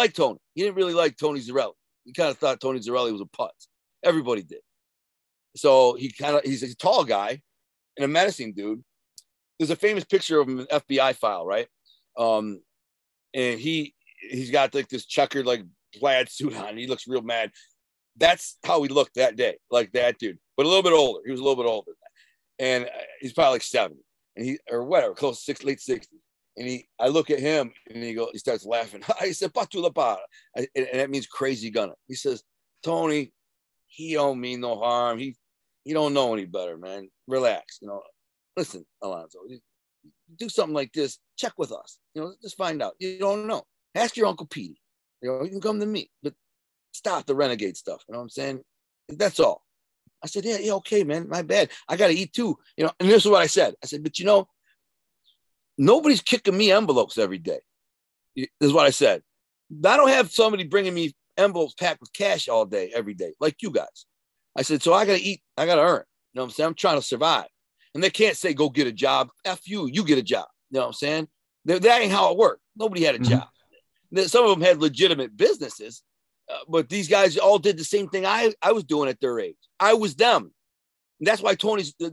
like Tony. He didn't really like Tony Zarelli. He kind of thought Tony Zarelli was a putz. Everybody did. So he's a tall guy and a menacing dude. There's a famous picture of him in an FBI file, right? And he's got like this checkered like plaid suit on. He looks real mad. That's how he looked that day, like that dude, but a little bit older. He was a little bit older, and he's probably like 70, and or whatever, close to late 60s. And I look at him, and he starts laughing. He said, "Patulapa," and that means crazy gunner. He says, "Tony, he don't mean no harm. He don't know any better, man. Relax. Listen, Alonzo, you do something like this. Check with us. Just find out. You don't know. Ask your Uncle Petey. You can come to me, but stop the renegade stuff. You know what I'm saying? That's all." I said, yeah, okay, man. My bad. I got to eat too. And this is what I said. I said, but nobody's kicking me envelopes every day. This is what I said. I don't have somebody bringing me envelopes packed with cash all day, every day, like you guys. I said, so I got to eat. I got to earn. You know what I'm saying? I'm trying to survive. And they can't say, go get a job. F you get a job. You know what I'm saying? That ain't how it worked. Nobody had a job. Some of them had legitimate businesses, but these guys all did the same thing I was doing at their age. I was them. And that's why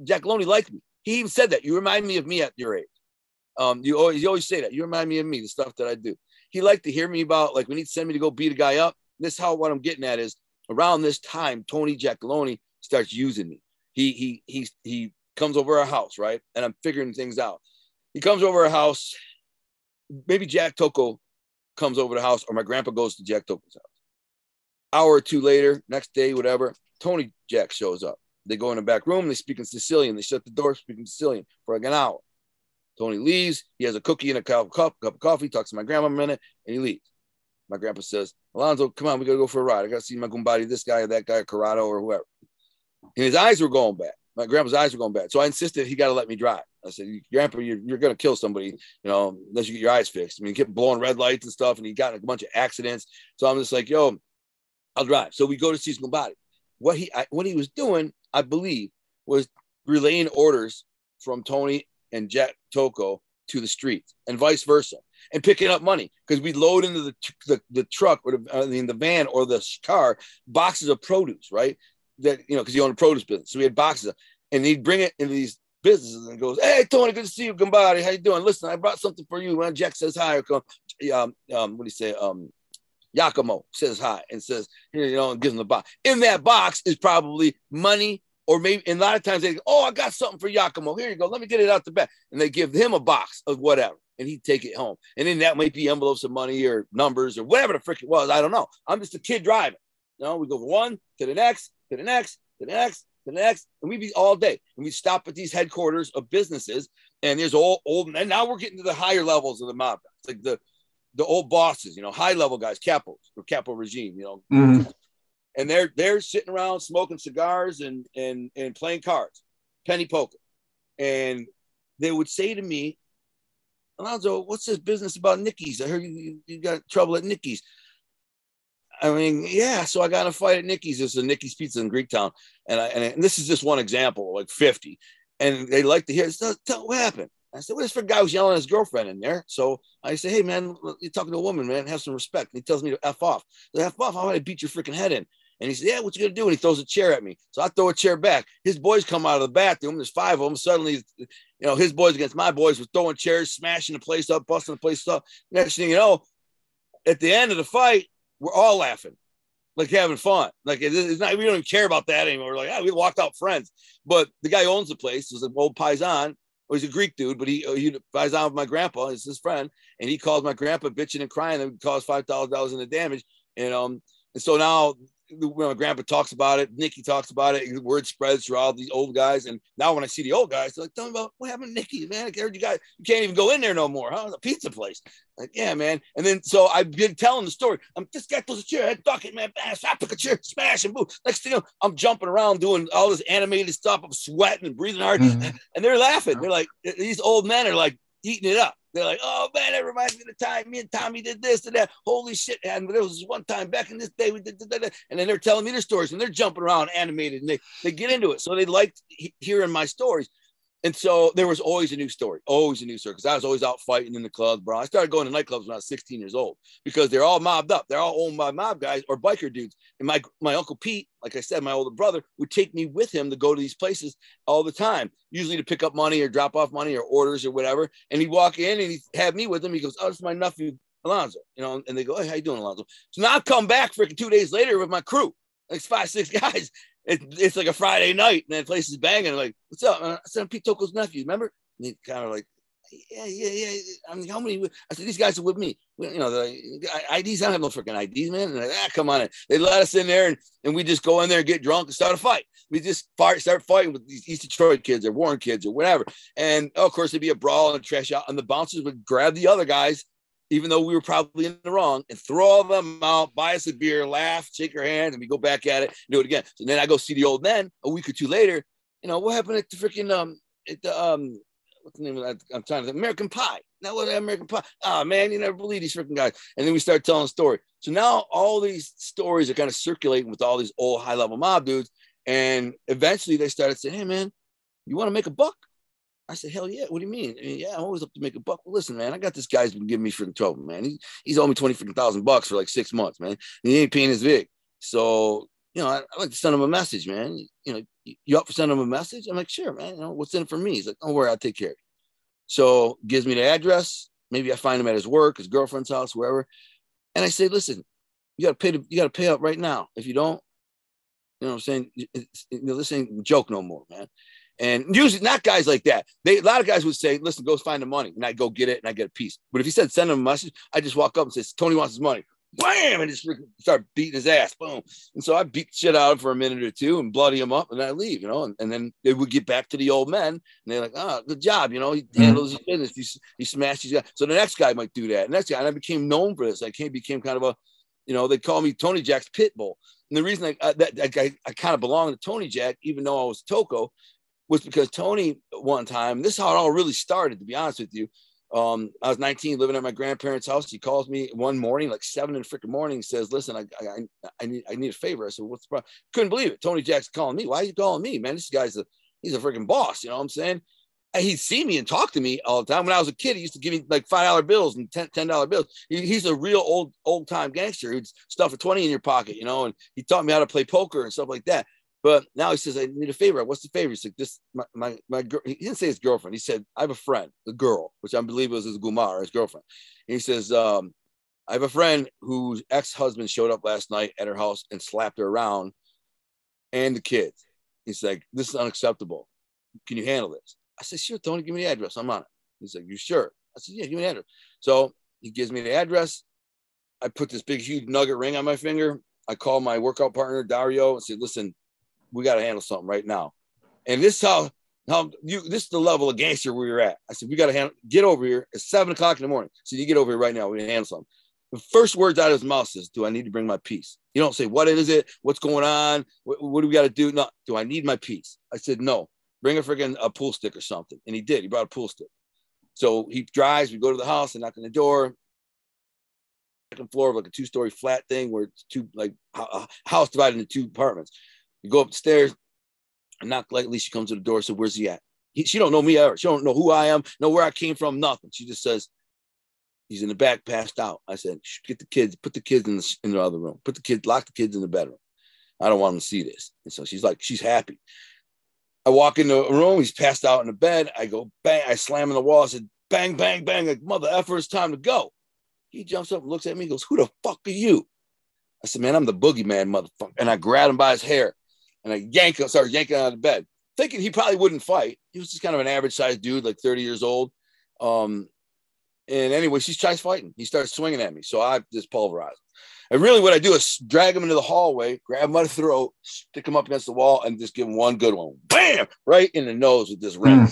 Jack Loney liked me. He even said that. You remind me of me at your age. You always say that. You remind me of me, the stuff that I do. He liked to hear me about, like, when he'd send me to go beat a guy up. This is what I'm getting at is around this time, Tony Giacalone starts using me. He comes over our house, right? And I'm figuring things out. He comes over our house. Maybe Jack Tocco comes over the house, or my grandpa goes to Jack Tocco's house. Hour or two later, next day, whatever, Tony Jack shows up. They go in the back room. They speak in Sicilian. They shut the door, speaking Sicilian for like an hour. Tony leaves. He has a cookie and a cup of coffee, talks to my grandma a minute, and he leaves. My grandpa says, Alonzo, come on, we got to go for a ride. I got to see my Gumbati, this guy, that guy, Corrado, or whoever. And his eyes were going bad. My grandpa's eyes were going bad. So I insisted he got to let me drive. I said, Grandpa, you're going to kill somebody, unless you get your eyes fixed. I mean, he kept blowing red lights and stuff, and he got in a bunch of accidents. So I'm just like, yo, I'll drive. So we go to see his Gumbati. What he was doing, I believe, was relaying orders from Tony and Jack Tocco to the streets and vice versa, and picking up money, because we load into the truck or the van or the car boxes of produce, right? That, because he owned a produce business. So we had boxes, and he'd bring it into these businesses and goes, hey, Tony, good to see you, Gumbati. How you doing? Listen, I brought something for you. When Jack says hi, what do you say? Giacomo says hi and says, and gives him the box. In that box is probably money, or maybe, and a lot of times they go, oh, I got something for Giacomo. Here you go. Let me get it out the back. And they give him a box of whatever, and he'd take it home. And then that might be envelopes of money or numbers or whatever the frick it was. I don't know. I'm just a kid driving. We go from one to the next, to the next, to the next, to the next, and we'd be all day. And we'd stop at these headquarters of businesses, and there's old, and now we're getting to the higher levels of the mob. It's like the old bosses, high level guys, capos or capo regime, and they're sitting around smoking cigars and playing cards, penny poker. And they would say to me, Alonzo, what's this business about Nicky's? I heard you got trouble at Nicky's. I mean, yeah. So I got in a fight at Nicky's. There's a Nicky's Pizza in Greektown. And this is just one example, like 50. And they like to hear, tell what happened. I said, well, this for a guy who's yelling at his girlfriend in there. So I say, hey, man, you're talking to a woman, man. Have some respect. And he tells me to F off. I say, F off? How about I beat your freaking head in? And he said, yeah, what you going to do? And he throws a chair at me. So I throw a chair back. His boys come out of the bathroom. There's 5 of them. Suddenly, his boys against my boys was throwing chairs, smashing the place up, busting the place up. Next thing you know, at the end of the fight, we're all laughing, like having fun. Like, it's not, we don't even care about that anymore. We're like, we walked out friends. But the guy who owns the place is an old paisan. He's a Greek dude, but he paisan with my grandpa. He's his friend. And he calls my grandpa bitching and crying. That would cause $5,000 in the damage. And so now, when my grandpa talks about it, Nicky talks about it, the word spreads through all these old guys. And now when I see the old guys, they're like, tell me about what happened to Nicky, man. I heard you guys, you can't even go in there no more, huh? The pizza place. Like, yeah, man. And then, so I've been telling the story. This guy throws a chair, I duck it, man. Bash, I pick a chair, smash and boom. Next thing you know, I'm jumping around doing all this animated stuff. I'm sweating and breathing hard. And they're laughing. They're like, these old men are like eating it up. They're like, oh, man, that reminds me of the time me and Tommy did this and that. Holy shit. And there was one time back in this day, we did that. And then they're telling me their stories, and they're jumping around animated, and they get into it. So they liked hearing my stories. And so there was always a new story, because I was always out fighting in the clubs, bro. I started going to nightclubs when I was 16 years old because they're all mobbed up. They're all owned by mob guys or biker dudes. And my Uncle Pete, like I said, my older brother, would take me with him to go to these places all the time, usually to pick up money or drop off money or orders or whatever. And he'd walk in and he'd have me with him. He goes, "Oh, this is my nephew, Alonzo." You know, and they go, "Hey, how you doing, Alonzo?" So now I come back freaking 2 days later with my crew, like 5, 6 guys. It's like a Friday night, and the place is banging. I'm like, "What's up?" I said, "I'm Pete Toko's nephew, remember?" And he kind of like, yeah. I'm like, "How many?" I said, "These guys are with me. You know, the IDs. I don't have no freaking IDs, man." And like, come on in. They let us in there, and we just go in there and get drunk and start a fight. We just start fighting with these East Detroit kids or Warren kids or whatever. And of course, there'd be a brawl and a trash out, and the bouncers would grab the other guys, even though we were probably in the wrong, and throw them out, buy us a beer, laugh, shake our hand, and we go back at it and do it again. So then I go see the old men a week or two later. You know, what happened at the freaking what's the name of that? I'm trying to think. American Pie. Now what American Pie? Oh man, you never believe these freaking guys. And then we start telling a story. So now all these stories are kind of circulating with all these old high-level mob dudes. And eventually they started saying, "Hey man, you want to make a buck?" I said, "Hell yeah. What do you mean?" I mean, "Yeah, I'm always up to make a buck." "Well, listen, man, I got this guy's been giving me freaking trouble, man. He's owed me $20,000 for like 6 months, man. And he ain't paying his vig. So, you know, I like to send him a message, man. You know, you up for sending him a message?" I'm like, "Sure, man. You know, what's in it for me?" He's like, "Don't worry, I'll take care of you." So gives me the address. Maybe I find him at his work, his girlfriend's house, wherever. And I say, "Listen, you gotta pay up right now. If you don't, you know what I'm saying? This ain't a joke no more, man." And usually not guys like that. A lot of guys would say, "Listen, go find the money." And I go get it and I get a piece. But if he said send him a message, I just walk up and say, "Tony wants his money." Wham! And just start beating his ass. Boom. And so I beat the shit out of him for a minute or two and bloody him up and I leave, you know. And then they would get back to the old men and they're like, "Oh, good job. You know, he handles his business. He smashed his guy." So the next guy might do that. And next guy, and I became known for this. I became kind of a, you know, they call me Tony Jack's pit bull. And the reason I kind of belong to Tony Jack, even though I was Toko, was because Tony one time, this is how it all really started, to be honest with you. I was 19, living at my grandparents' house. He calls me one morning, like 7 in the freaking morning, says, "Listen, I need a favor." I said, "What's the problem?" Couldn't believe it. Tony Jack's calling me. "Why are you calling me, man? This guy's he's a freaking boss." You know what I'm saying? And he'd see me and talk to me all the time. When I was a kid, he used to give me like $5 bills and $10 bills. He's a real old time gangster who'd stuff a 20 in your pocket, you know, and he taught me how to play poker and stuff like that. But now he says, "I need a favor." "What's the favor?" He's like, "This, my girl." He didn't say his girlfriend. He said, "I have a friend, the girl," which I believe was his Gumar, his girlfriend. And he says, "I have a friend whose ex-husband showed up last night at her house and slapped her around and the kids." He's like, "This is unacceptable. Can you handle this?" I said, "Sure, Tony, give me the address. I'm on it." He's like, "You sure?" I said, "Yeah, give me the address." So he gives me the address. I put this big, huge nugget ring on my finger. I call my workout partner, Dario, and said, "Listen, we got to handle something right now." And this is this is the level of gangster we were at. I said, "We got to get over here." It's 7:00 in the morning. So you get over here right now. We handle something. The first words out of his mouth is, "Do I need to bring my piece?" You don't say, "What is it? What's going on? What do we got to do?" No, "Do I need my piece?" I said, "No, bring a pool stick or something." And he did. He brought a pool stick. So he drives, we go to the house and knock on the door. Second floor of like a 2-story flat thing where it's a house divided into 2 apartments. You go upstairs and knock lightly. She comes to the door. So where's he at? She don't know me ever. She don't know who I am, know where I came from, nothing. She just says, "He's in the back, passed out." I said, "Get the kids, put the kids in the other room. Lock the kids in the bedroom. I don't want them to see this." And so she's like, she's happy. I walk in the room. He's passed out in the bed. I go, bang. I slam on the wall. I said, "Bang, bang, bang. Like, mother effer, it's time to go." He jumps up and looks at me and goes, "Who the fuck are you?" I said, "Man, I'm the boogeyman, motherfucker." And I grabbed him by his hair and I started yanking out of the bed, thinking he probably wouldn't fight. He was just kind of an average sized dude, like 30 years old. And anyway, she tries fighting. He starts swinging at me. So I just pulverize him. And really what I do is drag him into the hallway, grab him by the throat, stick him up against the wall, and just give him one good one. Bam! Right in the nose with this ring.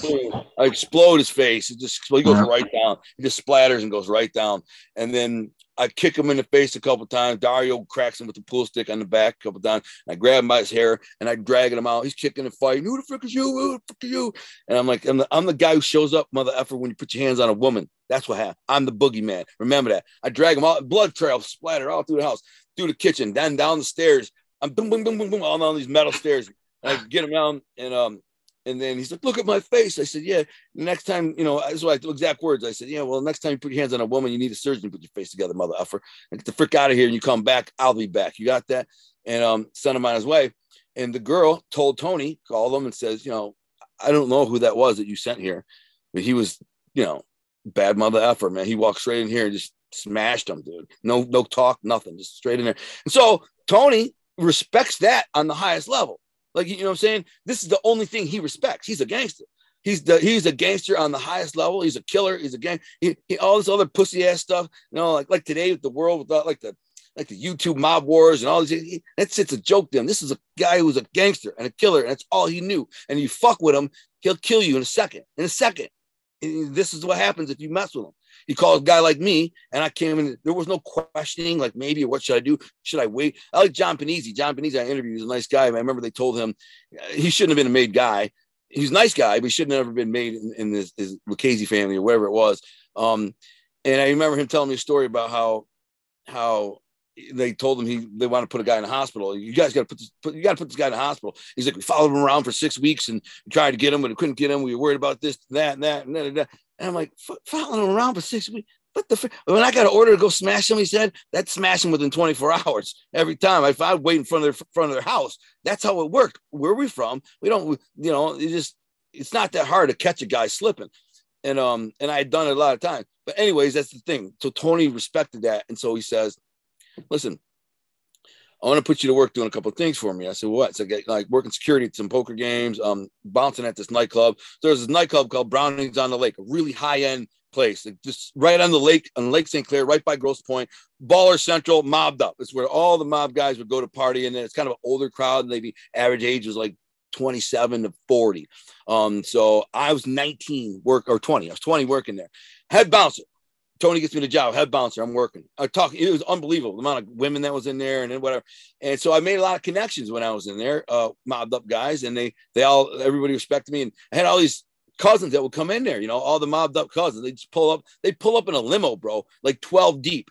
I explode his face. He goes right down. He just splatters and goes right down. And then I kick him in the face a couple of times. Dario cracks him with the pool stick on the back a couple of times. I grab him by his hair and I drag him out. He's kicking and fighting. "Who the frick is you? Who the frick are you?" And I'm like, I'm the guy who shows up, mother effer, when you put your hands on a woman. That's what happened. I'm the boogeyman. Remember that. I drag him out. Blood trail splatter all through the house, through the kitchen, then down the stairs. I'm boom, boom, boom, boom, boom, all down these metal stairs. And I get him down and And then he's like, look at my face. I said, yeah. Next time, you know, that's what exact words. I said, yeah, well, next time you put your hands on a woman, you need a surgeon to put your face together, mother effer. And get the frick out of here and you come back, I'll be back. You got that? And sent him on his way. And the girl told Tony, called him and says, you know, I don't know who that was that you sent here, but he was, you know, bad mother effer, man. He walked straight in here and just smashed him, dude. No talk, nothing, just straight in there. And so Tony respects that on the highest level. Like, you know what I'm saying? This is the only thing he respects. He's a gangster. He's a gangster on the highest level. He's a killer. He's a gang. He all this other pussy ass stuff. You know, like today with the world without like the YouTube mob wars and all these. It's a joke to him. This is a guy who's a gangster and a killer, and that's all he knew. And you fuck with him, he'll kill you in a second. In a second. And this is what happens if you mess with him. He called a guy like me, and I came in. There was no questioning, like maybe or what should I do? Should I wait? I like John Panizzi. John Panizzi, I interviewed. He's a nice guy. I remember they told him he shouldn't have been a made guy. He's a nice guy, but he shouldn't have ever been made in his Lucchese family or whatever it was. And I remember him telling me a story about how they told him they want to put a guy in the hospital. You guys got to put this guy in the hospital. He's like, we followed him around for 6 weeks and tried to get him, but we couldn't get him. We were worried about this, that, and that, and that. And I'm like, following him around for 6 weeks. What the? When I got an order to go smash him, he said, that's smashing within 24 hours every time. If I wait in front of their house, that's how it worked. Where are we from? We don't, you know, it's not that hard to catch a guy slipping. And I had done it a lot of times. But anyways, that's the thing. So Tony respected that. And so he says, listen, I want to put you to work doing a couple of things for me. I said, what? So I get like working security at some poker games, bouncing at this nightclub. So there's this nightclub called Brownings on the Lake, a really high-end place, like just right on the lake, on Lake St. Clair, right by Grosse Pointe, baller central, mobbed up. It's where all the mob guys would go to party. And then it's kind of an older crowd. And maybe average age was like 27 to 40. So I was 19 or 20. I was 20 working there. Head bouncer. Tony gets me the job, head bouncer. I'm working. It was unbelievable, the amount of women that was in there and then whatever. And so I made a lot of connections when I was in there, mobbed up guys, and everybody respected me. And I had all these cousins that would come in there, you know, all the mobbed up cousins. They just pull up in a limo, bro, like 12 deep.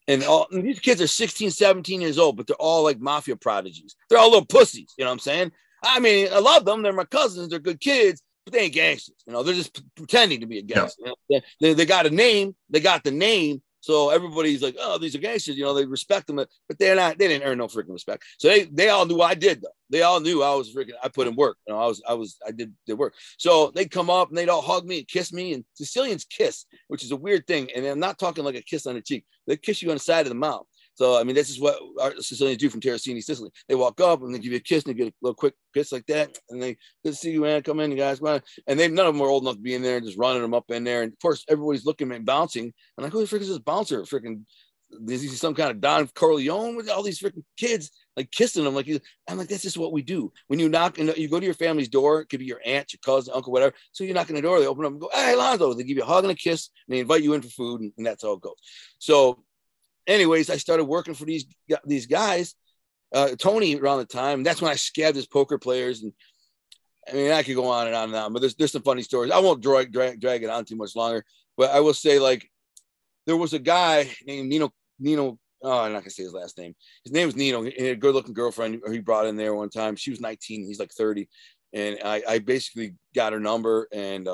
And these kids are 16, 17 years old, but they're all like mafia prodigies. They're all little pussies, you know what I'm saying? I mean, I love them. They're my cousins. They're good kids. But they ain't gangsters, you know. They're just pretending to be a gangster. Yeah. You know? They got a name. They got the name. So everybody's like, oh, these are gangsters. You know, they respect them, but they're not. They didn't earn no freaking respect. So they all knew I did though. They all knew I was freaking. I put in work. You know, I did work. So they'd come up and they'd all hug me and kiss me. And Sicilians kiss, which is a weird thing. And I'm not talking like a kiss on the cheek. They kiss you on the side of the mouth. So, I mean, this is what our Sicilians do from Terracini, Sicily. They walk up and they give you a kiss and they get a little quick kiss like that. And they, good to see you, man. Come in, you guys. Come on. And none of them were old enough to be in there, just running them up in there. And of course, everybody's looking and bouncing. I'm like, who the frick is this bouncer? Freaking, is he some kind of Don Corleone with all these freaking kids like kissing them? I'm like, that's just what we do. When you knock and you go to your family's door, it could be your aunt, your cousin, uncle, whatever. So you knock on the door, they open up and go, hey, Alonzo. They give you a hug and a kiss, and they invite you in for food, and that's how it goes. So, anyways, I started working for these guys, Tony around the time. That's when I scabbed his poker players. And I mean, I could go on and on and on, but there's some funny stories. I won't drag it on too much longer, but I will say, like, there was a guy named Nino. Oh, I'm not gonna say his last name. His name was Nino. He had a good looking girlfriend he brought in there one time. She was 19. He's like 30. And I basically got her number, and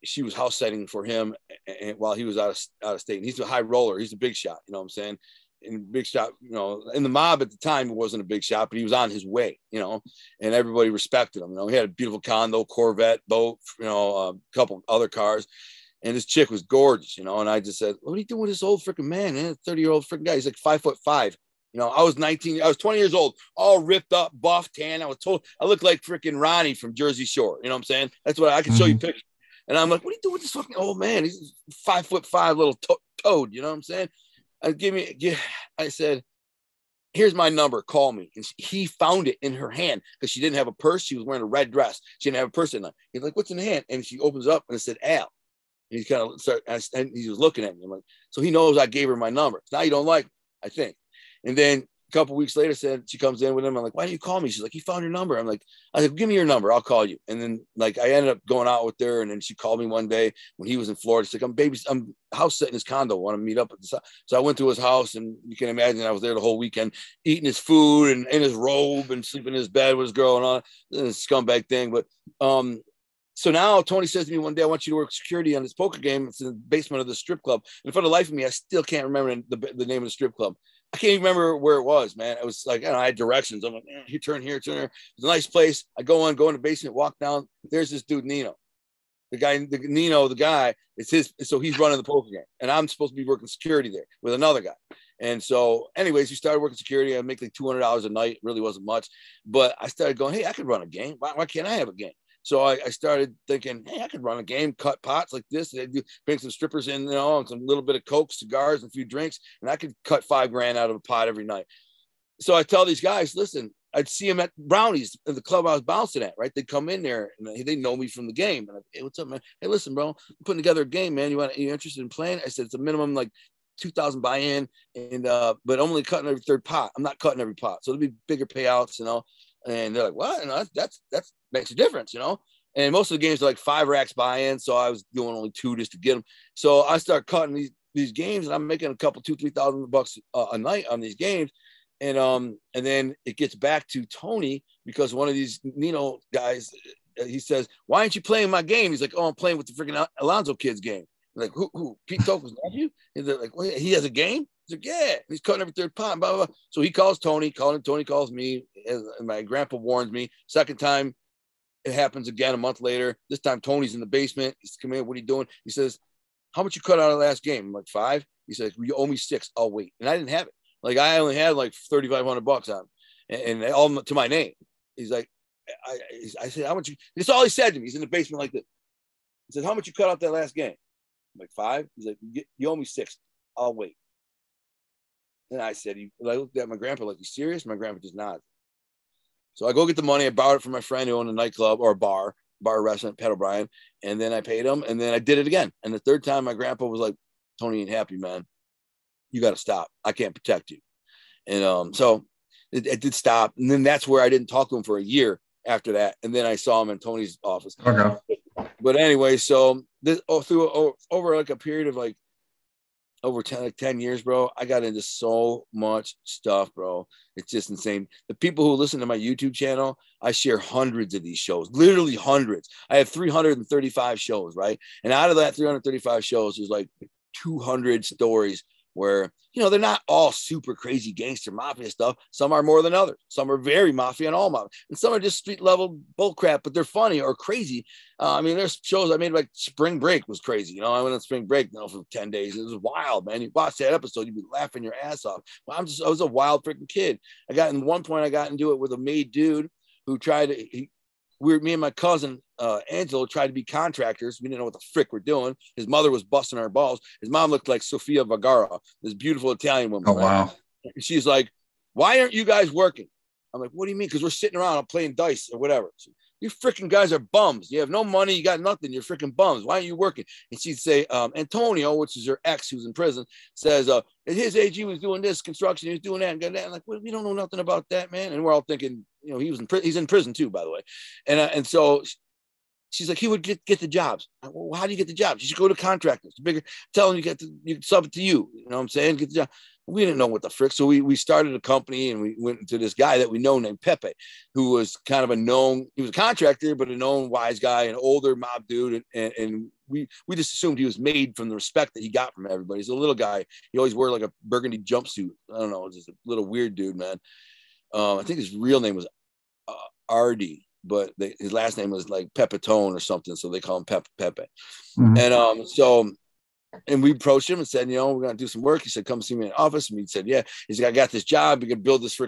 she was house setting for him and while he was out of state. And he's a high roller. He's a big shot. You know what I'm saying? And big shot, you know, in the mob at the time, it wasn't a big shot, but he was on his way, you know, and everybody respected him. You know, he had a beautiful condo, Corvette, boat, you know, a couple other cars. And this chick was gorgeous, you know. And I just said, what are you doing with this old freaking man? 30-year-old freaking guy. He's like 5'5". You know, I was 19. I was 20 years old, all ripped up, buff, tan. I looked like freaking Ronnie from Jersey Shore. You know what I'm saying? That's what I can show you pictures. And I'm like, what are you doing with this fucking old man? He's 5'5" little toad. You know what I'm saying? I said, here's my number. Call me. And he found it in her hand because she didn't have a purse. She was wearing a red dress. She didn't have a purse in it. He's like, what's in the hand? And she opens up and it said, Al. And he kind of started, and he was looking at me. I'm like, so he knows I gave her my number. Now you don't like me, I think. And then couple weeks later, said she comes in with him. I'm like, why didn't you call me? She's like, he found your number. I was like, give me your number. I'll call you. And then like, I ended up going out with her. And then she called me one day when he was in Florida. She's like, I'm house sitting his condo. Want to meet up at the So I went to his house, and you can imagine I was there the whole weekend, eating his food and in his robe and sleeping in his bed with his girl and all this scumbag thing. But, so now Tony says to me one day, I want you to work security on this poker game. It's in the basement of the strip club. And for the life of me, I still can't remember the name of the strip club. I can't even remember where it was, man. It was like, I had directions. I'm like, you turn here, turn there. It's a nice place. I go in the basement, walk down. There's this dude, Nino. The guy, it's his. So he's running the poker game. And I'm supposed to be working security there with another guy. And so anyways, we started working security. I make like $200 a night. It really wasn't much. But I started going, hey, I could run a game. Why can't I have a game? So I started thinking, hey, I could run a game, cut pots like this. They do bring some strippers in, and some little bit of Coke, cigars, and a few drinks, and I could cut $5,000 out of a pot every night. So I tell these guys, listen, I'd see them at Brownies in the club I was bouncing at, right? They'd come in there and they know me from the game. And hey, what's up, man? Hey, listen, bro, I'm putting together a game, man. You interested in playing? I said, it's a minimum like 2,000 buy-in, and but I'm only cutting every third pot. I'm not cutting every pot, so there'll be bigger payouts, And they're like, what? And that's makes a difference, And most of the games are like 5 racks buy-in, so I was doing only 2 just to get them. So I start cutting these games, and I'm making a couple $2,000-3,000 a night on these games. And then it gets back to Tony, because one of these Nino guys, he says, why aren't you playing my game? He's like, oh, I'm playing with the freaking Alonzo kids game. I'm like, who? Pete Token's nephew? And they're like, well, he has a game? He's like, yeah. He's cutting every third pot, blah, blah, blah. So he calls Tony, Tony calls me, and my grandpa warns me. Second time, it happens again a month later. This time, Tony's in the basement. He's coming in. What are you doing? He says, how much you cut out of the last game? I'm like, 5. He says, you owe me 6. I'll wait. And I didn't have it. Like, I only had like $3,500 on, and all to my name. He's like, I said, how much? That's all he said to me. He's in the basement like this. He said, how much you cut out that last game? I'm like, 5. He's like, you owe me 6. I'll wait. And I said, I looked at my grandpa like, you serious? My grandpa just nodded. So I go get the money. I borrowed it from my friend who owned a nightclub or a bar restaurant, Pat O'Brien. And then I paid him. And then I did it again. And the third time, my grandpa was like, Tony ain't happy, man. You got to stop. I can't protect you. And so it did stop. And then that's where I didn't talk to him for a year after that. And then I saw him in Tony's office. Okay. But anyway, so this over like a period of like over 10 years, bro, I got into so much stuff, bro. It's just insane. The people who listen to my YouTube channel, I share hundreds of these shows, literally hundreds. I have 335 shows, right? And out of that 335 shows, there's like 200 stories where, they're not all super crazy gangster mafia stuff. Some are more than others. Some are very mafia and all mafia. And some are just street level bullcrap, but they're funny or crazy. There's shows I made like Spring Break was crazy. I went on Spring Break for 10 days. It was wild, man. You watch that episode, you'd be laughing your ass off. Well, I was a wild freaking kid. One point I got into it with a made dude who tried to, me and my cousin, Angelo, tried to be contractors. We didn't know what the frick we're doing. His mother was busting our balls. His mom looked like Sofia Vergara, this beautiful Italian woman. Oh, right? Wow. And she's like, why aren't you guys working? I'm like, what do you mean? Because we're sitting around, I'm playing dice or whatever. So, you freaking guys are bums. You have no money. You got nothing. You're freaking bums. Why aren't you working? And she'd say, Antonio, which is her ex who's in prison, says, at his age, he was doing this construction. He was doing that and that. I'm like, well, we don't know nothing about that, man. And we're all thinking, he's in prison too, by the way. And so she's like, he would get the jobs. Well, how do you get the jobs? You should go to contractors. Tell them you sub it to you. You know what I'm saying? Get the job. We didn't know what the frick. So we started a company and we went to this guy that we know named Pepe, who was kind of he was a contractor, but a known wise guy, an older mob dude. And we just assumed he was made from the respect that he got from everybody. He's a little guy. He always wore like a burgundy jumpsuit. I don't know. Just a little weird dude, man. I think his real name was Artie, but his last name was like Pepitone or something. So they call him Pepe. Mm-hmm. And and we approached him and said, we're going to do some work. He said, come see me in the office. And we said, yeah. He said, I got this job. We can build this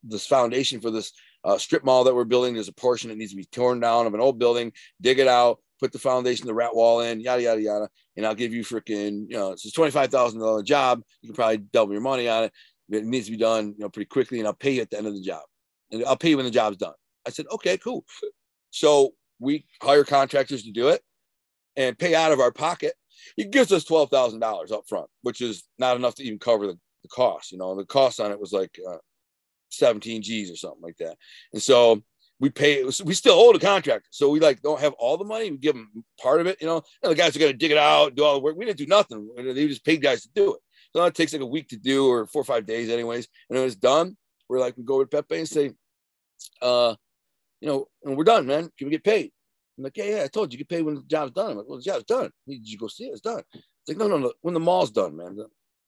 this foundation for this strip mall that we're building. There's a portion that needs to be torn down of an old building, dig it out, put the foundation, the rat wall in, yada, yada, yada. And I'll give you freaking, it's a $25,000 job. You can probably double your money on it. It needs to be done, pretty quickly. And I'll pay you at the end of the job. And I'll pay you when the job's done. I said, okay, cool. So we hire contractors to do it and pay out of our pocket. He gives us $12,000 up front, which is not enough to even cover the the cost. You know, the cost on it was like 17 G's or something like that. And so we still owe the contractor. So we like don't have all the money. We give them part of it, you know. And the guys are going to dig it out, do all the work. We didn't do nothing. They just paid guys to do it. So it takes like a week to do, or 4 or 5 days anyways. And when it's done, we're like, we go with Pepe and say, you know, and we're done, man. Can we get paid? I'm like, yeah, I told you, get paid when the job's done. I'm like, well, the job's done. Did you go see it? It's done. It's like, no. When the mall's done, man.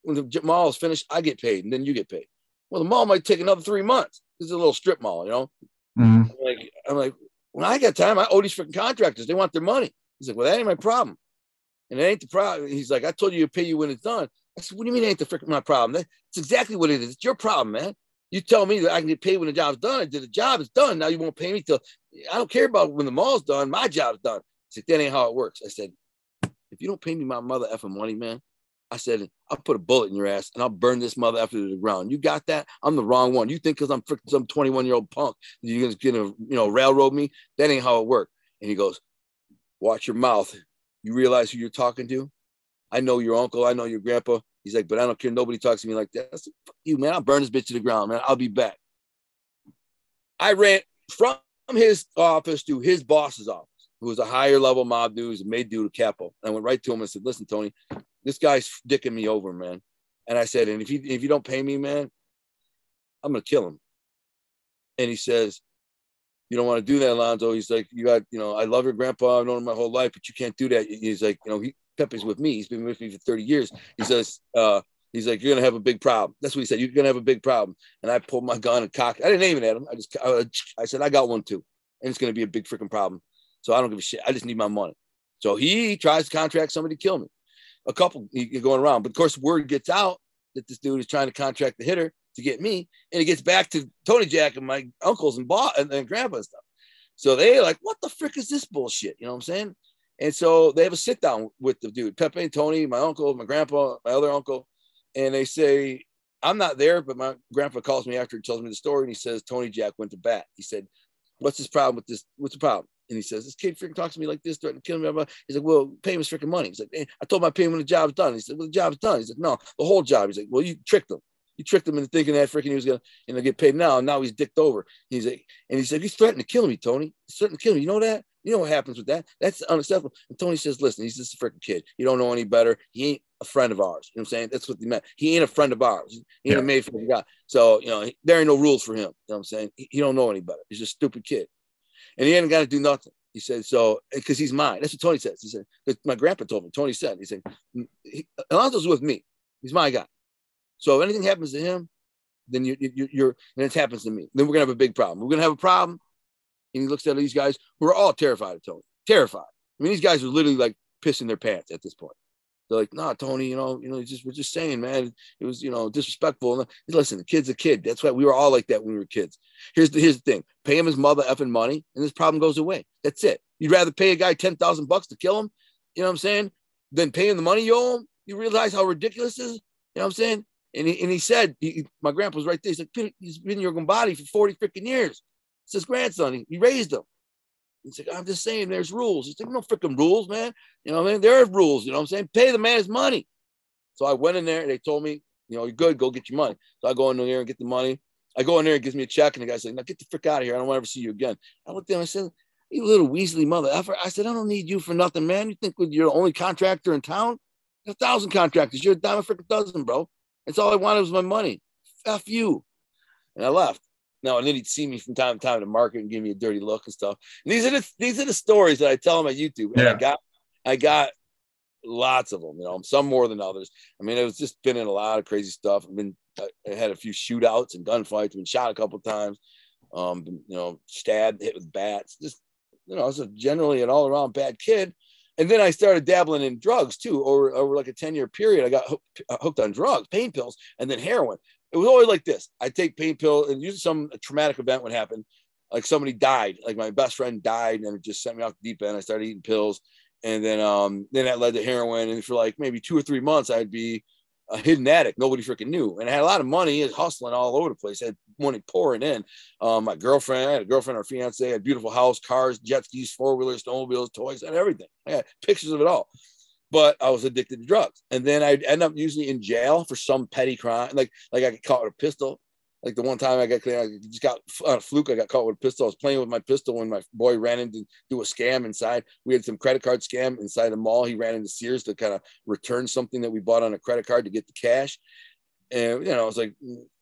When the mall is finished, I get paid, and then you get paid. Well, the mall might take another 3 months. This is a little strip mall, you know. Mm-hmm. I'm like, when I got time, I owe these freaking contractors. They want their money. He's like, well, that ain't my problem. And it ain't the problem. He's like, I told you to pay you when it's done. I said, what do you mean it ain't the freaking my problem? That's exactly what it is. It's your problem, man. You tell me that I can get paid when the job's done. I did the job, it's done. Now you won't pay me till I don't care about when the mall's done. My job's done. I said, that ain't how it works. I said, if you don't pay me my mother effing money, man, I said, I'll put a bullet in your ass and I'll burn this mother effer to the ground. You got that? I'm the wrong one. You think because I'm freaking some 21-year-old punk, you're gonna railroad me? That ain't how it works. And he goes, watch your mouth. You realize who you're talking to? I know your uncle. I know your grandpa. He's like, but I don't care. Nobody talks to me like that. I said, fuck you, man. I'll burn this bitch to the ground, man. I'll be back. I ran from his office to his boss's office, who was a higher level mob dude, who's a made dude, a capo. And I went right to him and said, listen, Tony, this guy's dicking me over, man. And I said, and if you don't pay me, man, I'm going to kill him. And he says, you don't want to do that, Alonzo. He's like, I love your grandpa. I've known him my whole life, but you can't do that. He's like, Pepe's with me. He's been with me for 30 years. He says, he's like, you're going to have a big problem. That's what he said. You're going to have a big problem. And I pulled my gun and cocked. I didn't aim it at him. I said, I got one too. And it's going to be a big freaking problem. So I don't give a shit. I just need my money. So he tries to contract somebody to kill me. A couple going around. But of course, word gets out that this dude is trying to contract the hitter to get me. And it gets back to Tony Jack and my uncles and grandpa and stuff. So they're like, what the frick is this bullshit? You know what I'm saying? And so they have a sit down with the dude, Pepe and Tony, my uncle, my grandpa, my other uncle. And they say, I'm not there, but my grandpa calls me after he tells me the story. And he says, Tony Jack went to bat. He said, what's his problem with this? What's the problem? And he says, this kid freaking talks to me like this, threatening to kill me. Blah, blah. He's like, well, pay him his freaking money. He's like, I told him I'd pay him when the job's done. He said, well, the job's done. He's like, no, the whole job. He's like, well, you tricked him. You tricked him into thinking that freaking he was going to get paid now. And now he's dicked over. He's like, and he said, he's threatening to kill me, Tony. He's threatening to kill me. You know that? You know what happens with that? That's unacceptable. And Tony says, listen, he's just a freaking kid. You don't know any better. He ain't a friend of ours. You know what I'm saying? That's what he meant. He ain't a friend of ours. He ain't a made for the guy. So, there ain't no rules for him. You know what I'm saying? He don't know any better. He's just a stupid kid. And he ain't got to do nothing. He said, so, because he's mine. That's what Tony says. He said, my grandpa told me. Tony said, he said, Alonzo's with me. He's my guy. So if anything happens to him, then and it happens to me. Then we're going to have a big problem. We're going to have a problem. And he looks at these guys who are all terrified of Tony. Terrified. I mean, these guys are literally like pissing their pants at this point. They're like, nah, Tony, we're just saying, man, it was, disrespectful. Listen, the kid's a kid. That's why we were all like that when we were kids. Here's the thing. Pay him his mother effing money and this problem goes away. That's it. You'd rather pay a guy $10,000 to kill him, you know what I'm saying, than pay him the money you owe him. You realize how ridiculous this is? You know what I'm saying? And he said, my grandpa's right there. He's like, he's been in your body for 40 freaking years. It's his grandson. He raised him. He's like, I'm just saying there's rules. He's like, no freaking rules, man. You know what I mean? There are rules. You know what I'm saying? Pay the man his money. So I went in there and they told me, you're good. Go get your money. So I go in there and get the money. I go in there and gives me a check. And the guy's like, now get the frick out of here. I don't want to ever see you again. I looked at him and I said, you little Weasley mother effer. I said, I don't need you for nothing, man. You think you're the only contractor in town? There's 1,000 contractors. You're a dime a freaking dozen, bro. That's all I wanted was my money. F you. And I left. No, and then he'd see me from time to time in the market and give me a dirty look and stuff. And these are the stories that I tell him on YouTube. And I got lots of them, some more than others. I mean, it was just been in a lot of crazy stuff. I had a few shootouts and gunfights, been shot a couple of times, stabbed, hit with bats. Just, I was generally an all-around bad kid. And then I started dabbling in drugs too. Over like a 10-year period, I got hooked on drugs, pain pills, and then heroin. It was always like this. I'd take pain pill and usually some traumatic event would happen. Like somebody died, like my best friend died and it just sent me off the deep end. I started eating pills. And then that led to heroin. And for like maybe 2 or 3 months, I'd be a hidden addict. Nobody freaking knew. And I had a lot of money, hustling all over the place. I had money pouring in. My girlfriend, I had a girlfriend or fiance, I had a beautiful house, cars, jet skis, 4-wheelers, snowmobiles, toys, and everything. I had pictures of it all. but I was addicted to drugs. And then I'd end up usually in jail for some petty crime. Like I got caught with a pistol. Like the one time I just got on a fluke. I got caught with a pistol. I was playing with my pistol when my boy ran in to do a scam inside. We had some credit card scam inside the mall. He ran into Sears to kind of return something that we bought on a credit card to get the cash. And, you know, it was like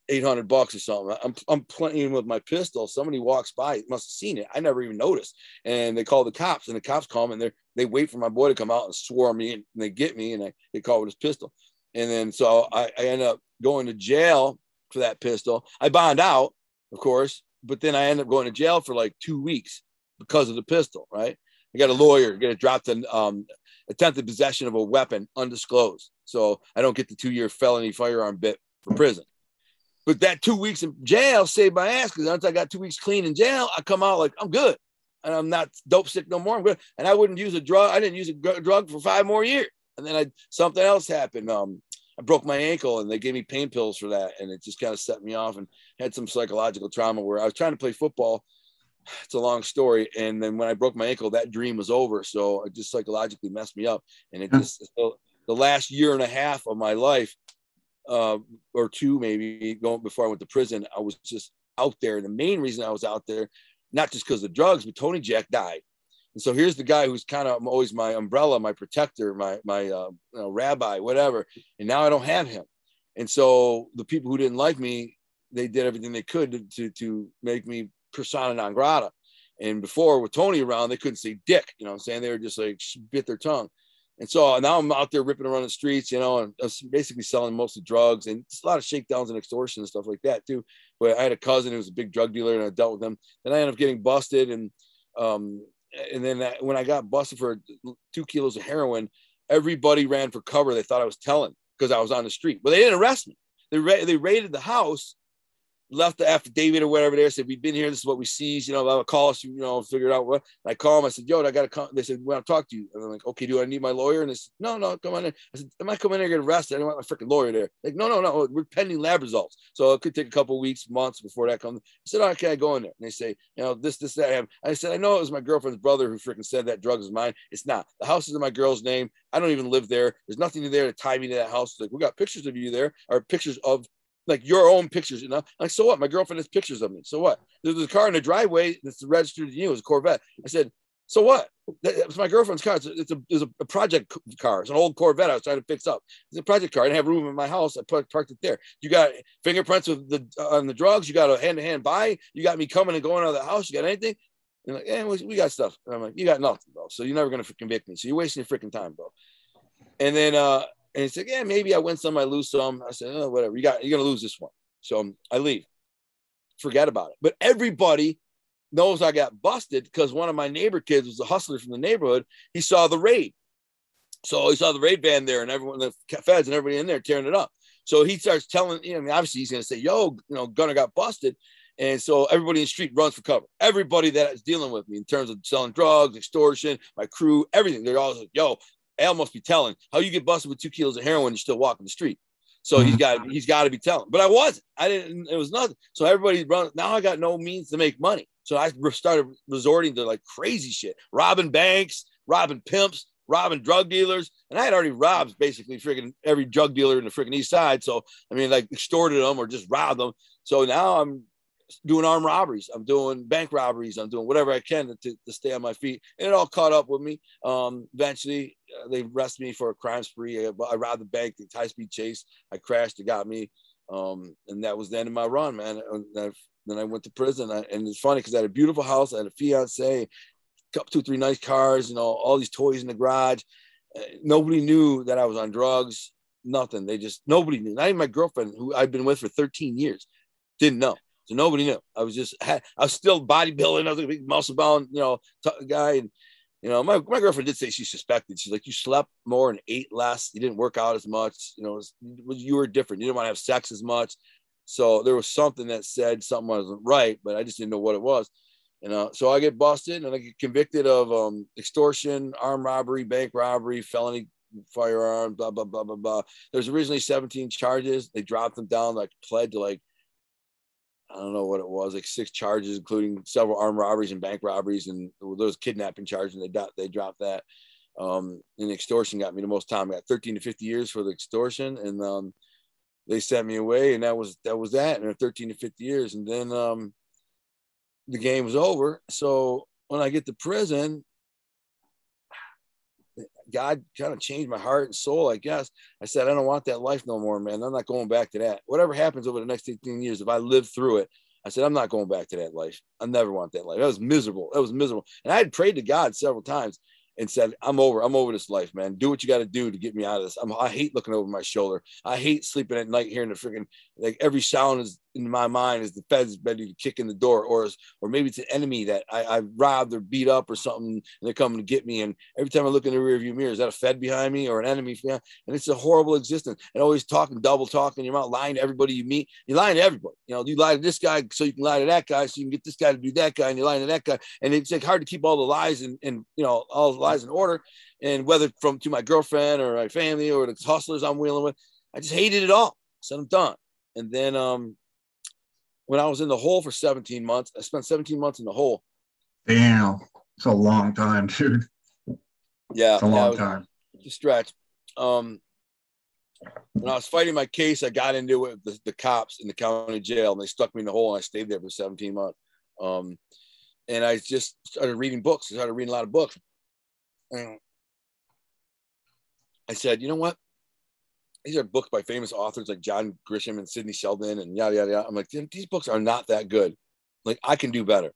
$800 or something. I'm playing with my pistol. Somebody walks by, must have seen it. I never even noticed. And they call the cops, and the cops come, and they wait for my boy to come out and swarm me, and they get me, and I get caught with his pistol. And then so I end up going to jail for that pistol. I bond out, of course, but then I end up going to jail for like 2 weeks because of the pistol, right? I got a lawyer, get it dropped in attempted possession of a weapon undisclosed. So I don't get the 2-year felony firearm bit for prison. But that 2 weeks in jail saved my ass, because once I got 2 weeks clean in jail, I come out like, I'm good. And I'm not dope sick no more. I'm good. And I wouldn't use a drug. I didn't use a drug for 5 more years. And then something else happened. I broke my ankle, and they gave me pain pills for that. And it just kind of set me off, and had some psychological trauma where I was trying to play football. It's a long story. And then when I broke my ankle, that dream was over. So it just psychologically messed me up. And it just, so the last year and a half of my life, or 2 maybe, going before I went to prison, I was just out there. And the main reason I was out there, not just because of drugs, but Tony Jack died. And so here's the guy who's kind of always my umbrella, my protector, my rabbi, whatever. And now I don't have him. And so the people who didn't like me, they did everything they could to make me persona non grata. And before, with Tony around, they couldn't say dick, you know what I'm saying? They were just like, bit their tongue. And so now I'm out there ripping around the streets, you know, and I was basically selling mostly drugs, and a lot of shakedowns and extortion and stuff like that too. But I had a cousin who was a big drug dealer, and I dealt with him. Then I ended up getting busted. And then when I got busted for 2 kilos of heroin, everybody ran for cover. They thought I was telling, because I was on the street. But they didn't arrest me. They raided the house, left the affidavit or whatever there, said, we've been here, this is what we see, you know, they'll call us, you know, figure it out. What? And I call them, I said, yo, I got to come. They said, we want to talk to you. And I'm like, okay, do I need my lawyer? And they said, no, come on in. I said, am I coming in here to get arrested? I don't want my freaking lawyer there. Like, no, we're pending lab results. So it could take a couple of weeks, months before that comes. I said, all right, can I go in there? And they say, you know, this, that. I said, I know it was my girlfriend's brother who freaking said that drugs is mine. It's not. The house is in my girl's name. I don't even live there. There's nothing there to tie me to that house. Like, we got pictures of you there, or pictures of, like, your own pictures, you know? Like, so what? My girlfriend has pictures of me. So what? There's a car in the driveway that's registered to you. It's a Corvette. I said, so what? It's my girlfriend's car. It's a project car. It's an old Corvette I was trying to fix up. It's a project car. I didn't have room in my house. I parked it there. You got fingerprints on the drugs. You got a hand-to-hand buy. You got me coming and going out of the house. You got anything? And like, yeah, we got stuff. And I'm like, you got nothing, bro. So you're never going to convict me. So you're wasting your freaking time, bro. And then, and he's like, yeah, maybe I win some, I lose some. I said, oh, whatever. You're going to lose this one. So I leave. Forget about it. But everybody knows I got busted because one of my neighbor kids was a hustler from the neighborhood. He saw the raid. So he saw the raid van there, and everyone, the feds and everybody in there tearing it up. So he starts telling, you know, I mean, obviously he's going to say, yo, you know, Gunner got busted. And so everybody in the street runs for cover. Everybody that is dealing with me in terms of selling drugs, extortion, my crew, everything. They're all like, yo, Al must be telling. How you get busted with 2 kilos of heroin and you're still walking the street? So he's got to be telling. But I wasn't. I didn't. It was nothing. So everybody run. Now I got no means to make money. So I started resorting to like crazy shit, robbing banks, robbing pimps, robbing drug dealers. And I had already robbed basically freaking every drug dealer in the freaking East Side. So, I mean, like extorted them or just robbed them. So now I'm doing armed robberies. I'm doing bank robberies. I'm doing whatever I can to stay on my feet. And it all caught up with me. Eventually, they arrested me for a crime spree. I robbed the bank, the high-speed chase. I crashed. It got me. And that was the end of my run, man. Then I went to prison. And it's funny because I had a beautiful house. I had a fiance, 2 or 3 nice cars, you know, all these toys in the garage. Nobody knew that I was on drugs. Nothing. Nobody knew. Not even my girlfriend, who I'd been with for 13 years, didn't know. So nobody knew. I was still bodybuilding. I was a big muscle bound, you know, guy. And, you know, my girlfriend did say she suspected. She's like, you slept more and ate less. You didn't work out as much. You know, you were different. You didn't want to have sex as much. So there was something that said something wasn't right, but I just didn't know what it was. You know, so I get busted and I get convicted of extortion, armed robbery, bank robbery, felony firearm, blah, blah, blah, blah, blah. There's originally 17 charges. They dropped them down, like pled to like, I don't know what it was, like 6 charges, including several armed robberies and bank robberies, and those kidnapping charges, and they dropped that. And extortion got me the most time. I got 13 to 50 years for the extortion, and they sent me away, and that was that. And 13 to 50 years, and then the game was over. So when I get to prison, God kind of changed my heart and soul, I guess. I said, I don't want that life no more, man. I'm not going back to that. Whatever happens over the next 18 years, if I live through it, I said, I'm not going back to that life. I never want that life. That was miserable. That was miserable. And I had prayed to God several times and said, I'm over this life, man. Do what you got to do to get me out of this. I hate looking over my shoulder. I hate sleeping at night hearing the freaking, like every sound is in my mind is the feds ready to kick in the door, or maybe it's an enemy that I robbed or beat up or something, and they're coming to get me. And every time I look in the rearview mirror, is that a fed behind me or an enemy behind? And it's a horrible existence. And always talking, double talking. You're not lying to everybody you meet. You're lying to everybody. You know, you lie to this guy so you can lie to that guy, so you can get this guy to do that guy, and you're lying to that guy. And it's like hard to keep all the lies and you know, all the lies in order. And whether to my girlfriend or my family or the hustlers I'm wheeling with, I just hated it all. So I'm done. And then when I was in the hole for 17 months, I spent 17 months in the hole. Damn, it's a long time, dude. Yeah, it's a long time. It's a stretch. When I was fighting my case, I got into it with the cops in the county jail, and they stuck me in the hole, and I stayed there for 17 months. And I just started reading books. I started reading a lot of books. And I said, you know what? These are books by famous authors like John Grisham and Sidney Sheldon and yada, yada, yada. I'm like, these books are not that good. Like, I can do better.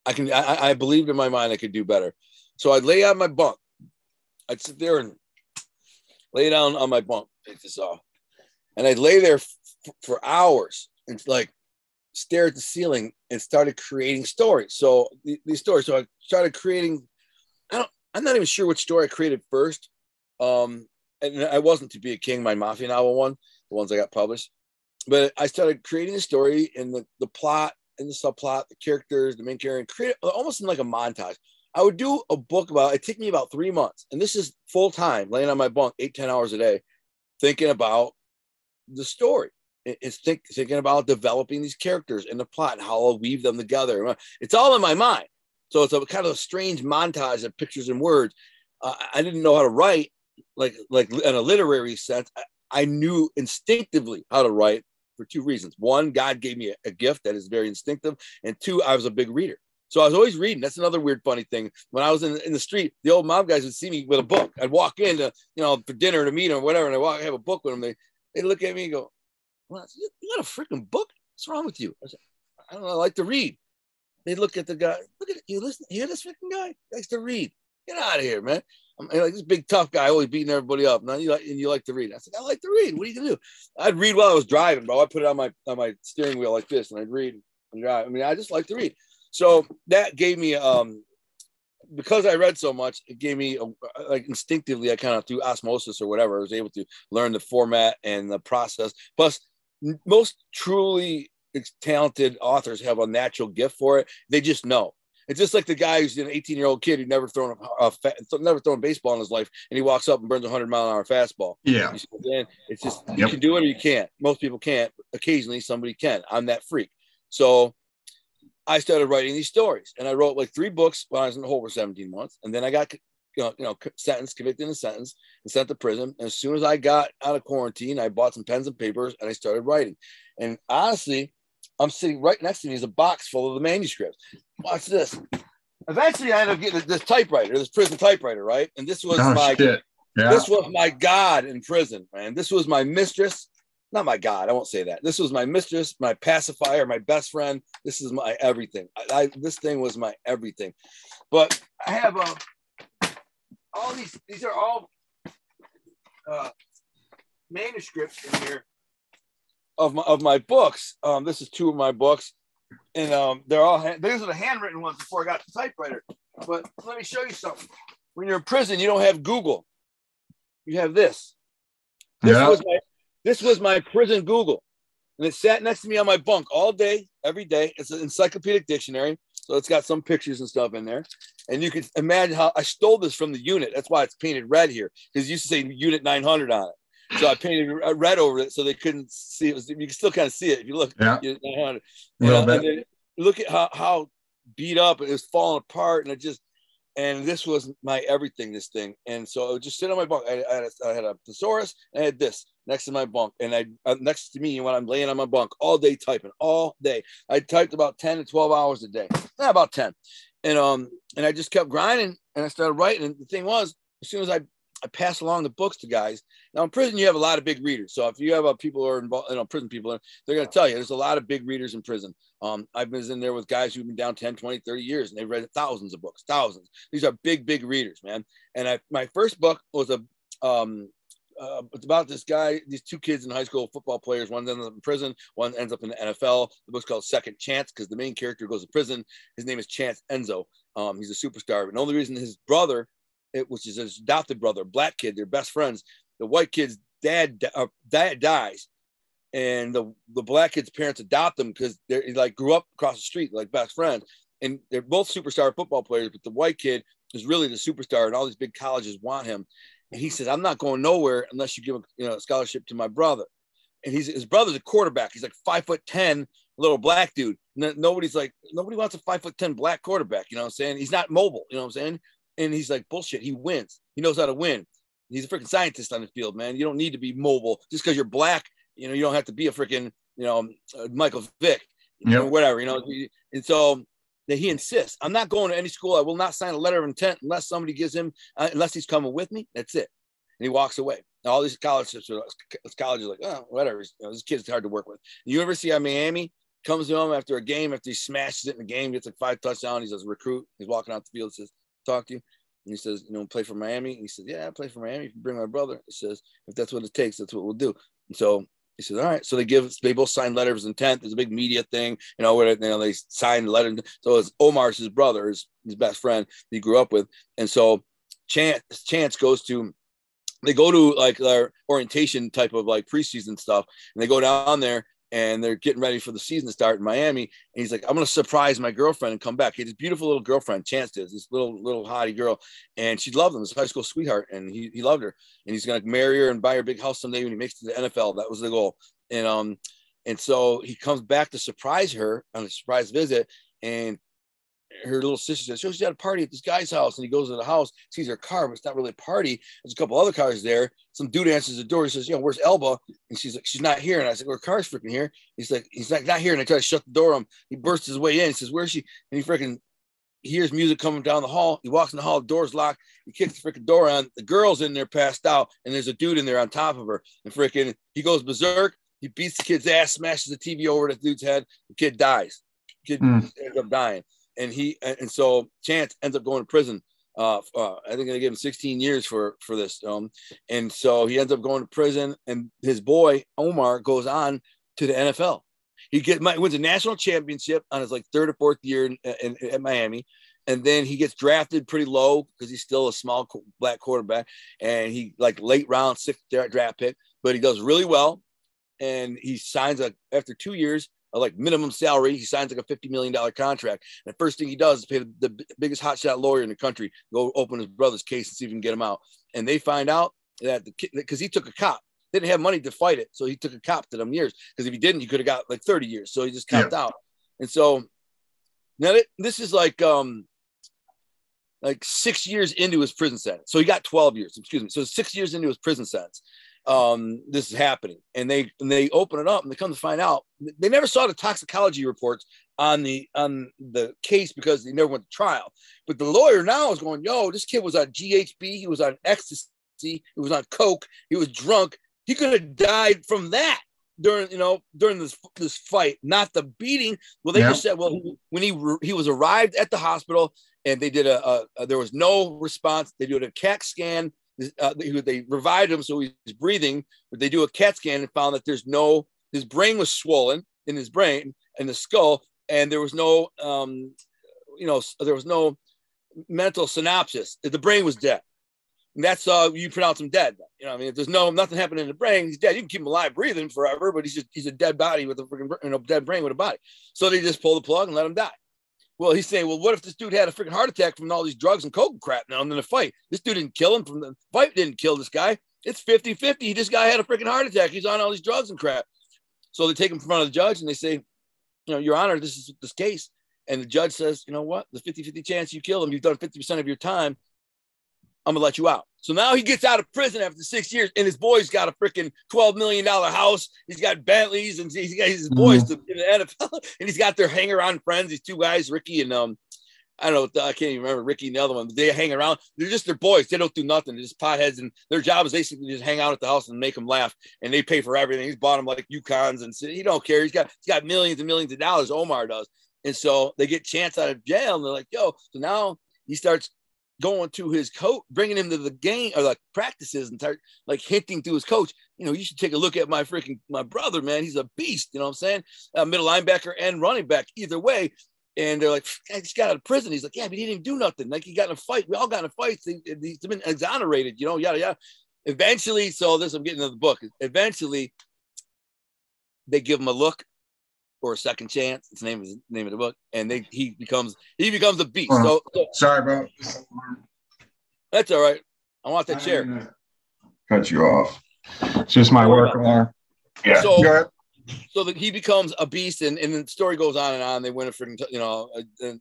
I believed in my mind I could do better. So I'd lay on my bunk. I'd sit there and lay down on my bunk, take this off. And I'd lay there for hours and like stare at the ceiling and started creating stories. So these stories. So I started creating, I'm not even sure which story I created first. And I wasn't To Be a King, my mafia novel one, the ones I got published. But I started creating a story and the plot and the subplot, the characters, the main character, and create almost in like a montage. I would do a book it took me about 3 months. And this is full time, laying on my bunk 8-10 hours a day, thinking about the story. It's thinking about developing these characters and the plot and how I'll weave them together. It's all in my mind. So it's a kind of a strange montage of pictures and words. I didn't know how to write. Like in a literary sense, I knew instinctively how to write for two reasons. One, God gave me a gift that is very instinctive. And two, I was a big reader. So I was always reading. That's another weird, funny thing. When I was in the street, the old mob guys would see me with a book. I'd walk in to, for dinner, to meet them or whatever. And I have a book with them. They look at me and go, well, you got a freaking book? What's wrong with you? I said, I don't know. I like to read. They look at the guy. Look at you. Listen, you hear this freaking guy? He likes to read. Get out of here, man. I'm like this big tough guy, always beating everybody up. Now you like to read. I said, I like to read. What are you gonna do? I'd read while I was driving, bro. I put it on my steering wheel like this, and I'd read and drive. I mean, I just like to read. So that gave me because I read so much, it gave me like instinctively, I kind of through osmosis or whatever, I was able to learn the format and the process. Plus, most truly talented authors have a natural gift for it. They just know. It's just like the guy who's an 18-year-old kid who's never thrown a baseball in his life, and he walks up and burns a 100-mile-an-hour fastball. Yeah. It's just, you can do it or you can't. Most people can't. Occasionally, somebody can. I'm that freak. So I started writing these stories, and I wrote like 3 books while I was in the hole for 17 months. And then I got convicted and sentenced and sent to prison. And as soon as I got out of quarantine, I bought some pens and papers, and I started writing. And honestly, I'm sitting right next to me is a box full of the manuscripts. Watch this. Eventually, I ended up getting this typewriter, this prison typewriter, right? And this was this was my God in prison, man. This was my mistress. Not my God, I won't say that. This was my mistress, my pacifier, my best friend. This is my everything. This thing was my everything. But I have all these are all manuscripts in here of my books. This is 2 of my books, and they're all these are the handwritten ones before I got the typewriter. But let me show you something. When you're in prison, you don't have Google. You have this. This was my prison Google, and it sat next to me on my bunk all day, every day. It's an encyclopedic dictionary, so it's got some pictures and stuff in there. And you can imagine how I stole this from the unit. That's why it's painted red here, because it used to say Unit 900 on it. So I painted red over it so they couldn't see it. You can still kind of see it if you look. Yeah. And then look at how beat up it was falling apart, and And this was my everything, this thing. And so I would just sit on my bunk. I had a thesaurus and I had this next to my bunk. And next to me when I'm laying on my bunk all day typing, all day. I typed about 10 to 12 hours a day. Not about 10. And I just kept grinding and I started writing. And the thing was, as soon as I pass along the books to guys. Now in prison, you have a lot of big readers. So if you have people who are involved, prison people, they're going to tell you there's a lot of big readers in prison. I've been in there with guys who've been down 10, 20, 30 years and they've read thousands of books, thousands. These are big readers, man. And my first book was it's about this guy, these two kids in high school, football players. One ends up in prison, one ends up in the NFL. The book's called Second Chance because the main character goes to prison. His name is Chance Enzo. He's a superstar. And the only reason his brother, which is his adopted brother, black kid, they're best friends. The white kid's dad dies, and the black kid's parents adopt him because they like grew up across the street, like best friends, and they're both superstar football players. But the white kid is really the superstar, and all these big colleges want him. And he says, "I'm not going nowhere unless you give a scholarship to my brother." And his brother's a quarterback. He's like 5'10", little black dude. Nobody wants a 5'10" black quarterback. You know what I'm saying? He's not mobile. You know what I'm saying? And he's like, bullshit. He wins. He knows how to win. He's a freaking scientist on the field, man. You don't need to be mobile just because you're black. You don't have to be a freaking, Michael Vick, whatever, And so he insists, I'm not going to any school. I will not sign a letter of intent unless somebody gives him, unless he's coming with me. That's it. And he walks away. Now, all these colleges are like, oh, whatever. This kid's hard to work with. The University of Miami comes to him after a game, after he smashes it in the game, gets like 5 touchdowns. He's a recruit. He's walking out the field, says, talk to you. And he says, play for Miami. And he says, yeah, I play for Miami. If you bring my brother. He says, if that's what it takes, that's what we'll do. And so he says, all right. So they both sign letters of intent. There's a big media thing, where they sign the letter. So it's Omar's his brother, his best friend he grew up with. And so Chance goes to, they go to like their orientation type of like preseason stuff. And they go down there and they're getting ready for the season to start in Miami. And he's like, I'm going to surprise my girlfriend and come back. He had this beautiful little girlfriend, Chance does, this little hottie girl. And she loved him, his high school sweetheart. And he loved her. And he's going to marry her and buy her a big house someday when he makes it to the NFL. That was the goal. And so he comes back to surprise her on a surprise visit. And her little sister says, she's at a party at this guy's house. And he goes to the house, sees her car, but it's not really a party. There's a couple other cars there. Some dude answers the door. He says, where's Elba? And she's like, she's not here. And I said, well, her car's freaking here. He's like, he's not here. And I try to shut the door on him. He bursts his way in. He says, where's she? And he hears music coming down the hall. He walks in the hall, the door's locked. He kicks the freaking door on. The girl's in there passed out. And there's a dude in there on top of her. And he goes berserk. He beats the kid's ass, smashes the TV over the dude's head. The kid dies. The kid ends up dying. And so Chance ends up going to prison. I think they gave him 16 years for this. And so he ends up going to prison, and his boy Omar goes on to the NFL. He wins a national championship on his like 3rd or 4th year at Miami. And then he gets drafted pretty low because he's still a small black quarterback. And he like late round 6th draft pick, but he does really well. And he signs after 2 years, like minimum salary. He signs like a $50 million contract. And the first thing he does is pay the biggest hotshot lawyer in the country, go open his brother's case and see if he can get him out. And they find out that because he took a cop, they didn't have money to fight it. So he took a cop to them years. Because if he didn't, he could have got like 30 years. So he just copped out. And so now this is like 6 years into his prison sentence. So he got 12 years, excuse me. So 6 years into his prison sentence. This is happening, and they open it up, and they come to find out they never saw the toxicology reports on the case because they never went to trial. But the lawyer now is going, this kid was on GHB, he was on ecstasy, he was on coke, he was drunk. He could have died from that during this fight, not the beating. Well, they just said, when he was arrived at the hospital, and they did there was no response. They did a CAT scan. They revived him, so he's breathing, but they do a CAT scan and found that his brain was swollen in his brain and the skull, and there was no, there was no mental synopsis. The brain was dead. And that's you pronounce him dead. If there's nothing happening in the brain, he's dead. You can keep him alive, breathing forever, but he's a dead body with a freaking dead brain with a body. So they just pull the plug and let him die. Well, he's saying, what if this dude had a freaking heart attack from all these drugs and coke and crap now and then a fight? This dude didn't kill him. From the fight didn't kill this guy. It's 50-50. This guy had a freaking heart attack. He's on all these drugs and crap. So they take him in front of the judge and they say, Your Honor, this is this case. And the judge says, you know what? The 50-50 chance you kill him, you've done 50% of your time. I'm going to let you out. So now he gets out of prison after 6 years, and his boy's got a freaking $12 million house. He's got Bentleys, and he's got his boys in the NFL, and he's got their hang-around friends, these two guys, Ricky and I don't know, I can't even remember Ricky and the other one. They hang around. They're just their boys. They don't do nothing. They're just potheads, and their job is basically just hang out at the house and make them laugh. And they pay for everything. He's bought them like Yukons, and he don't care. He's got millions and millions of dollars. Omar does. And so they get Chance out of jail, and they're like, yo. So now he starts going to his coach, bringing him to the game or like practices, and start like hinting to his coach, you know, you should take a look at my brother, man. He's a beast. You know what I'm saying? Middle linebacker and running back, either way. And they're like, I just got out of prison. He's like, yeah, but he didn't do nothing. Like, he got in a fight. We all got in a fight. He's been exonerated, you know, yada, yada. Eventually, so this, I'm getting to the book. Eventually, they give him a look or a second chance. It's the name of the book. And he becomes a beast. So sorry, bro. That's all right. I want that chair. Cut you off. It's just my work alarm. Yeah. So that he becomes a beast, and the story goes on and on. They win a freaking, you know, a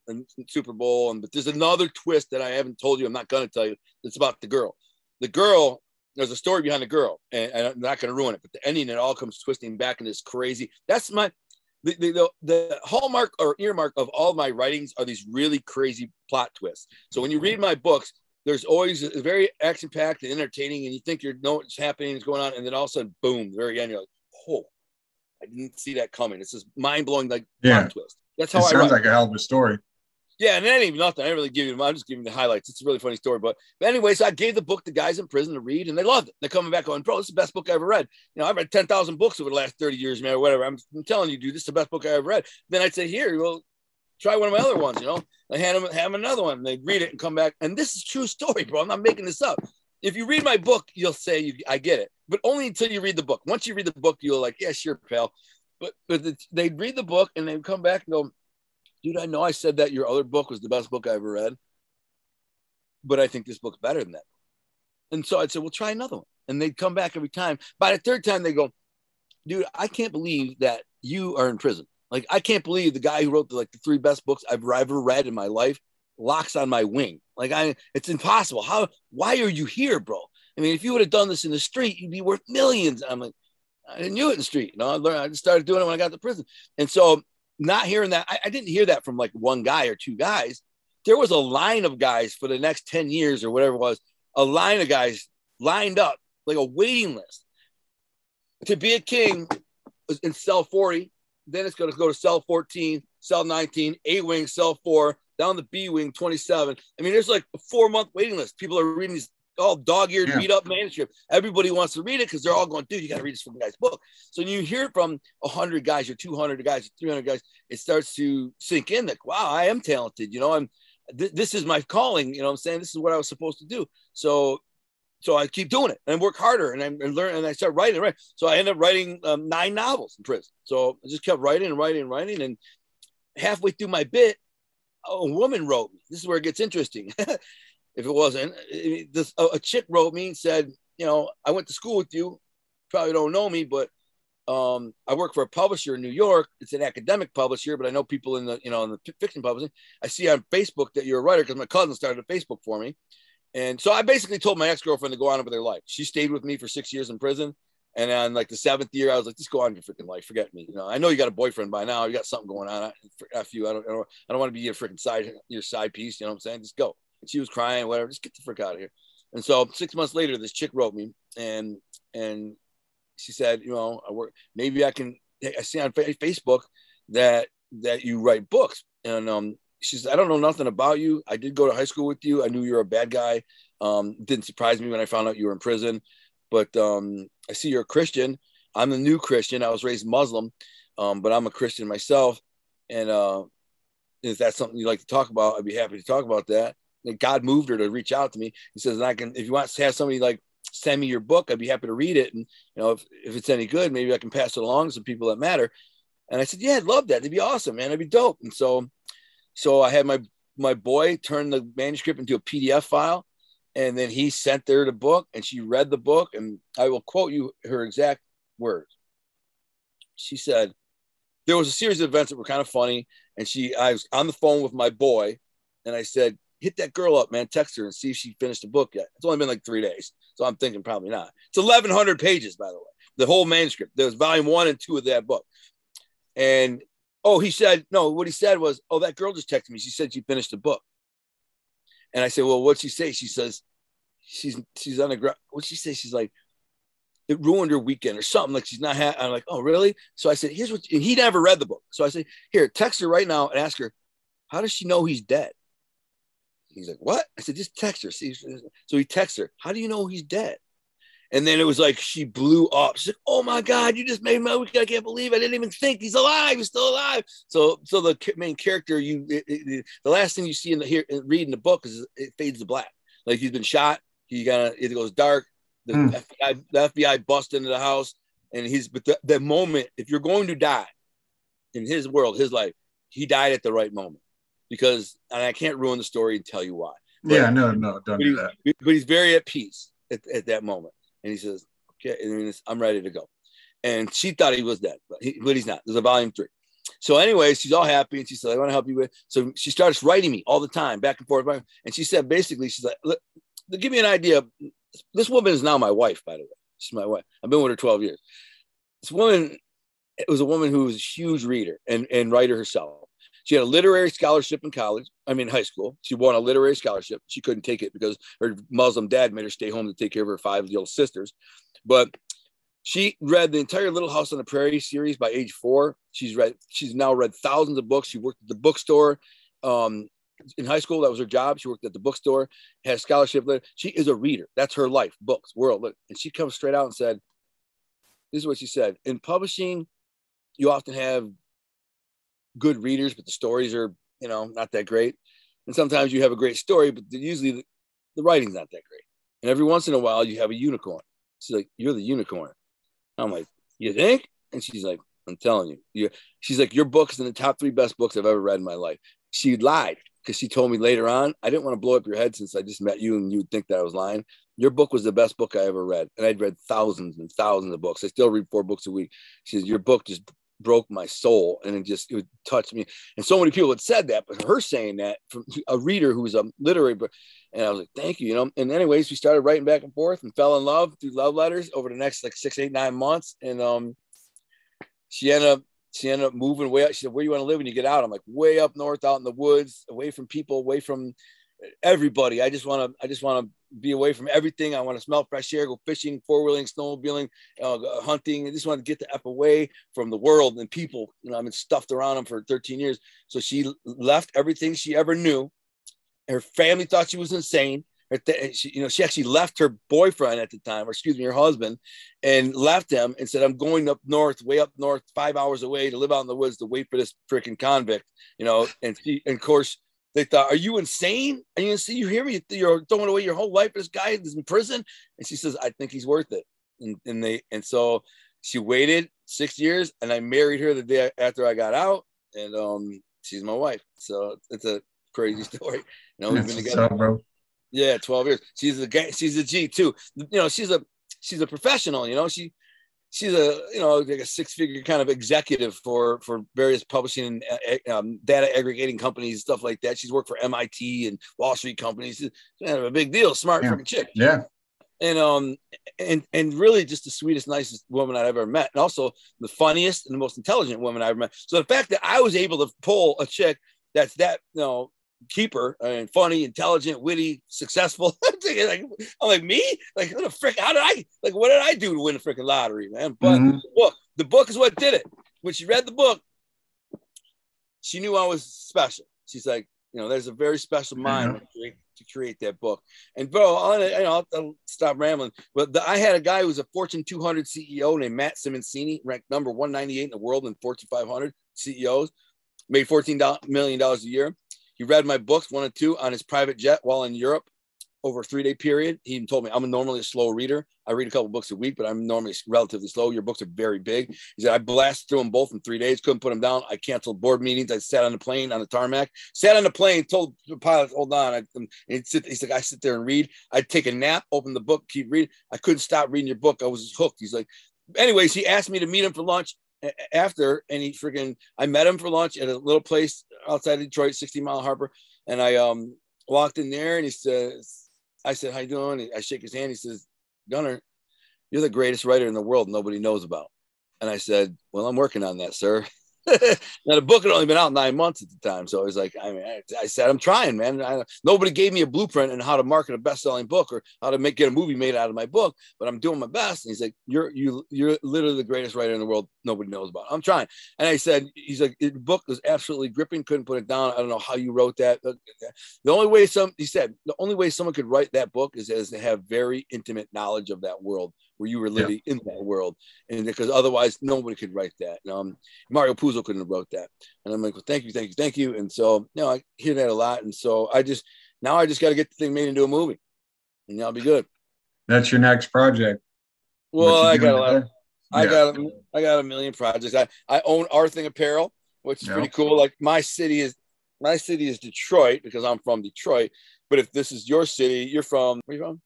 Super Bowl, but there's another twist that I haven't told you. I'm not going to tell you. It's about the girl. The girl. There's a story behind the girl, and I'm not going to ruin it. But the ending, it all comes twisting back in this crazy. That's the hallmark or earmark of all my writings are these really crazy plot twists. So when you read my books, there's always a very action-packed and entertaining, and you think you know what's happening, is going on, and then all of a sudden, boom, the very end, you're like, oh. I didn't see that coming. It's this mind-blowing plot twist. That's how I write. Sounds like a hell of a story. Yeah, and that ain't even nothing. I didn't really give you them. I'm just giving you the highlights. It's a really funny story. But anyway, so I gave the book to guys in prison to read, and they loved it. They're coming back going, bro, this is the best book I ever read. You know, I've read 10,000 books over the last 30 years, man, or whatever. I'm telling you, dude, this is the best book I ever read. Then I'd say, here, well, try one of my other ones, you know. I have them another one. They'd read it and come back. And this is a true story, bro. I'm not making this up. If you read my book, you'll say, I get it. But only until you read the book. Once you read the book, you'll like, yeah, sure, pal. But they'd read the book and they'd come back and go, dude, I know I said that your other book was the best book I ever read, but I think this book's better than that. And so I'd say, well, try another one. And they'd come back every time. By the third time, they go, dude, I can't believe that you are in prison. Like, I can't believe the guy who wrote the 3 best books I've ever read in my life locks on my wing. Like, it's impossible. Why are you here, bro? I mean, if you would have done this in the street, you'd be worth millions. I'm like, I didn't do it in the street. You know, I just started doing it when I got to prison. And so not hearing that, I didn't hear that from like one guy or two guys. There was a line of guys for the next 10 years or whatever it was, a line of guys lined up, like a waiting list to be a king in cell 40. Then it's going to go to cell 14, cell 19, A wing, cell 4, down the B wing, 27. I mean, there's like a 4-month waiting list. People are reading these all dog-eared, beat-up manuscript. Everybody wants to read it because they're all going, dude, you got to read this fucking guy's book. So when you hear it from 100 guys or 200 guys or 300 guys, it starts to sink in that, wow, I am talented. You know, this is my calling. You know what I'm saying? This is what I was supposed to do. So I keep doing it and work harder and I learn and I start writing. Right. So I ended up writing 9 novels in prison. So I just kept writing. And halfway through my bit, a woman wrote me. This is where it gets interesting. If it wasn't, a chick wrote me and said, you know, I went to school with you. Probably don't know me, but I work for a publisher in New York. It's an academic publisher, but I know people in the fiction publishing. I see on Facebook that you're a writer because my cousin started a Facebook for me. And so I basically told my ex-girlfriend to go on with her life. She stayed with me for 6 years in prison. And on like the 7th year, I was like, just go on with your freaking life. Forget me. You know, I know you got a boyfriend by now. You got something going on. F you. I don't want to be your freaking side piece. You know what I'm saying? Just go. She was crying, whatever. Just get the frick out of here. And so 6 months later, this chick wrote me and she said, you know, maybe I can. I see on Facebook that you write books. And she said, I don't know nothing about you. I did go to high school with you. I knew you were a bad guy. Didn't surprise me when I found out you were in prison. But I see you're a Christian. I'm the new Christian. I was raised Muslim, but I'm a Christian myself. And if that's something you'd like to talk about, I'd be happy to talk about that. And God moved her to reach out to me. He says, if you want to have somebody like send me your book, I'd be happy to read it. And, you know, if it's any good, maybe I can pass it along to some people that matter. And I said, yeah, I'd love that. It'd be awesome, man. It'd be dope. And so I had my boy turn the manuscript into a PDF file. And then he sent her the book and she read the book. And I will quote you her exact words. She said, there was a series of events that were kind of funny. And I was on the phone with my boy, and I said, hit that girl up, man. Text her and see if she finished the book yet. It's only been like 3 days. So I'm thinking probably not. It's 1,100 pages, by the way, the whole manuscript. There was volume 1 and 2 of that book. And, he said, no, what he said was, that girl just texted me. She said she finished the book. And I said, well, what'd she say? She says, she's on the ground. What'd she say? She's like, it ruined her weekend or something. Like she's not happy. I'm like, oh, really? So I said, here's what, and he never read the book. So I said, here, text her right now and ask her, how does she know he's dead? He's like, what? I said, just text her. See? So he texts her, how do you know he's dead? And then it was like, she blew up. She's like, oh my God, you just made my weekend. I can't believe I didn't even think he's alive. He's still alive. So the main character, the last thing you see read in the book is it fades to black. Like he's been shot. It goes dark. The FBI bust into the house, and the moment, if you're going to die in his world, his life, he died at the right moment, and I can't ruin the story and tell you why. But, no, don't do that. But he's very at peace at that moment. And he says, okay, and I'm ready to go. And she thought he was dead, but he's not. There's a volume 3. So anyway, she's all happy, and she said, I want to help you with. So she starts writing me all the time, back and forth. And she said, basically, she's like, look, to give you an idea, this woman is now my wife, by the way. She's my wife. I've been with her 12 years. This woman, it was a woman who was a huge reader and writer herself. She had a literary scholarship in high school. She won a literary scholarship. She couldn't take it because her Muslim dad made her stay home to take care of her 5 little sisters. But she read the entire Little House on the Prairie series by age 4. She's now read thousands of books. She worked at the bookstore. In high school, that was her job. She worked at the bookstore, had a scholarship. She is a reader. That's her life, books, world. And she comes straight out and said, this is what she said. In publishing, you often have good readers, but the stories are, not that great. And sometimes you have a great story, but usually the writing's not that great. And every once in a while, you have a unicorn. She's like, you're the unicorn. I'm like, you think? And she's like, I'm telling you. She's like, your book is in the top 3 best books I've ever read in my life. She lied because she told me later on, I didn't want to blow up your head since I just met you and you would think that I was lying. Your book was the best book I ever read. And I'd read thousands and thousands of books. I still read 4 books a week. She says, your book just broke my soul, and it would touch me. And so many people had said that, but her saying that from a reader who was a literary book, and I was like, thank you, And anyways, we started writing back and forth and fell in love through love letters over the next 6, 8, 9 months. And she ended up moving way up. She said, where do you want to live when you get out? I'm like, way up north, out in the woods, away from people, away from everybody. I just want to be away from everything. I want to smell fresh air, go fishing, 4-wheeling, snowmobiling, hunting. I just want to get the F away from the world and people. I've been stuffed around them for 13 years. So she left everything she ever knew. Her family thought she was insane. She actually left her boyfriend at the time, her husband, and left him and said, I'm going up north, way up north, 5 hours away to live out in the woods to wait for this freaking convict, and of course, they thought, are you insane? Are you insane? You hear me? You're throwing away your whole life for this guy that's in prison. And she says, I think he's worth it. And so she waited 6 years, and I married her the day after I got out. And she's my wife. So it's a crazy story. We've been together. Up, bro. Yeah, 12 years. She's a G too. She's a professional. She's a like a 6-figure kind of executive for various publishing and data aggregating companies, stuff like that. She's worked for MIT and Wall Street companies. She's kind of a big deal, smart freaking chick. Yeah. And really just the sweetest, nicest woman I've ever met, and also the funniest and the most intelligent woman I've ever met. So the fact that I was able to pull a chick that's that keeper and funny, intelligent, witty, successful. I'm like, me? Like, what the frick? What did I do to win the freaking lottery, man? But the book is what did it. When she read the book, she knew I was special. She's like, there's a very special mind to create that book. And bro, I'll stop rambling. But I had a guy who was a Fortune 200 CEO named Matt Simoncini, ranked number 198 in the world in Fortune 500 CEOs, made $14 million a year. He read my books, 1 and 2, on his private jet while in Europe over a 3-day period. He even told me, I'm normally a slow reader. I read a couple books a week, but I'm normally relatively slow. Your books are very big. He said, I blasted through them both in 3 days, couldn't put them down. I canceled board meetings. I sat on the plane on the tarmac, sat on the plane, told the pilot, hold on. He's like, I sit there and read. I'd take a nap, open the book, keep reading. I couldn't stop reading your book. I was hooked. He's like, anyways, he asked me to meet him for lunch. after, and I met him for lunch at a little place outside Detroit, 60 Mile Harbor. And I walked in there and he says, I said, how you doing? I shake his hand. He says, Gunnar, you're the greatest writer in the world nobody knows about. And I said, well, I'm working on that, sir. Now the book had only been out 9 months at the time. So I was like, I said, I'm trying, man. Nobody gave me a blueprint on how to market a best-selling book or how to get a movie made out of my book, but I'm doing my best. And he's like, you're literally the greatest writer in the world nobody knows about. I'm trying. And I said, he's like, the book was absolutely gripping. Couldn't put it down. I don't know how you wrote that. The only way the only way someone could write that book is to have very intimate knowledge of that world where you were literally in that world. And because otherwise nobody could write that. Mario Puzo couldn't have wrote that. And I'm like, well, thank you. And so, I hear that a lot. And so I just got to get the thing made into a movie and I'll be good. That's your next project. Well, I got a million projects. I own Arthing Apparel, which is pretty cool. Like my city is Detroit because I'm from Detroit. But if this is your city, where are you from?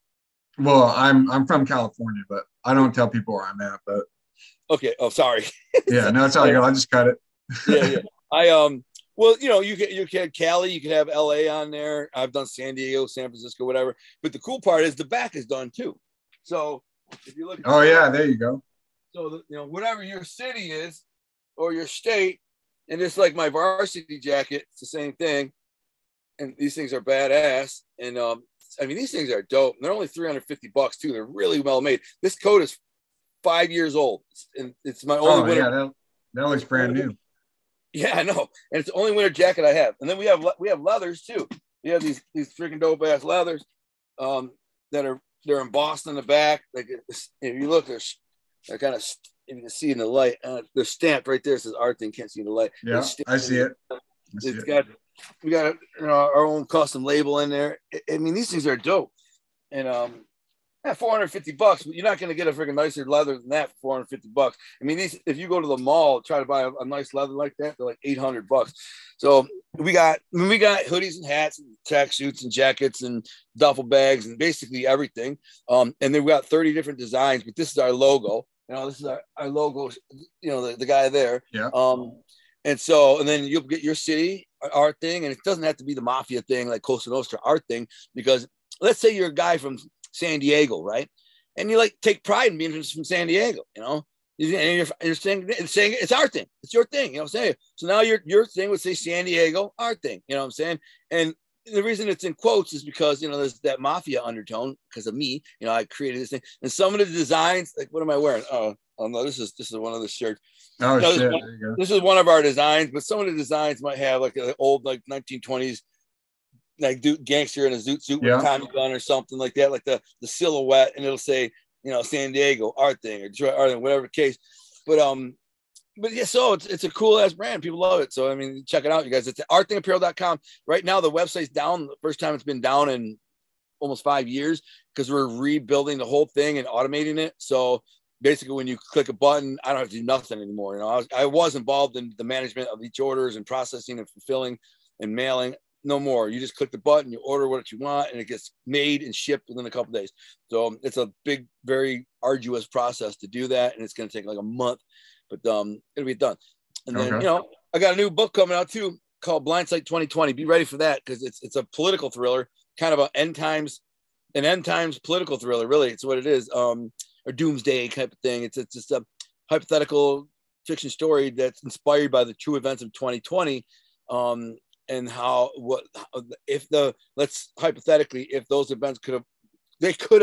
Well, I'm from California, but I don't tell people where I'm at. But okay. Oh, sorry. Yeah, no, it's all good. I'll just cut it. Yeah. Well, you can Cali, you can have LA on there. I've done San Diego, San Francisco, whatever. But the cool part is the back is done too. So if you look at there you go. So whatever your city is or your state, and it's like my varsity jacket, it's the same thing. And these things are badass. And these things are dope. And they're only $350 too. They're really well made. This coat is 5 years old, and it's my only winter. Yeah, that looks brand new. Yeah, I know. And it's the only winter jacket I have. And then we have leathers too. We have these freaking dope ass leathers they're embossed on the back. Like if you look, they're kind of, if you can see in the light, they're stamped right there. It says art thing, can't see in the light. Yeah, I see it. We got our own custom label in there. These things are dope. And $450, but you're not going to get a freaking nicer leather than that for $450. If you go to the mall, try to buy a nice leather like that, they're like $800. So we got hoodies and hats and track suits and jackets and duffel bags and basically everything. And then we got 30 different designs, but this is our logo. This is our logo, the guy there. Yeah. And then you'll get your city art thing, and it doesn't have to be the mafia thing like Costa Nostra art thing, because let's say you're a guy from San Diego, right? And you take pride in being from San Diego, and you're saying it's our thing, it's your thing, what I'm saying? So now your thing would say San Diego art thing, what I'm saying? And the reason it's in quotes is because there's that mafia undertone because of me. I created this thing, and some of the designs, like what am I wearing? Oh no, this is one of the shirts. Oh shit! There you go. This is one of our designs, but some of the designs might have like an old 1920s gangster in a zoot suit with a Tommy gun or something like that, like the silhouette, and it'll say San Diego art thing or Detroit art thing, whatever case. But yeah, so it's a cool ass brand. People love it. So check it out, you guys. It's at arthingapparel.com. Right now the website's down. The first time it's been down in almost 5 years because we're rebuilding the whole thing and automating it. So basically when you click a button, I don't have to do nothing anymore. I was involved in the management of each orders and processing and fulfilling and mailing. No more. You just click the button, you order what you want, and it gets made and shipped within a couple of days. So it's a big, very arduous process to do that, and it's going to take like a month, but it'll be done. And then I got a new book coming out too called Blindsight 2020. Be ready for that because it's a political thriller, kind of an end times political thriller. Really, it's what it is. Or doomsday type of thing. It's just a hypothetical fiction story that's inspired by the true events of 2020. And let's hypothetically, if those events could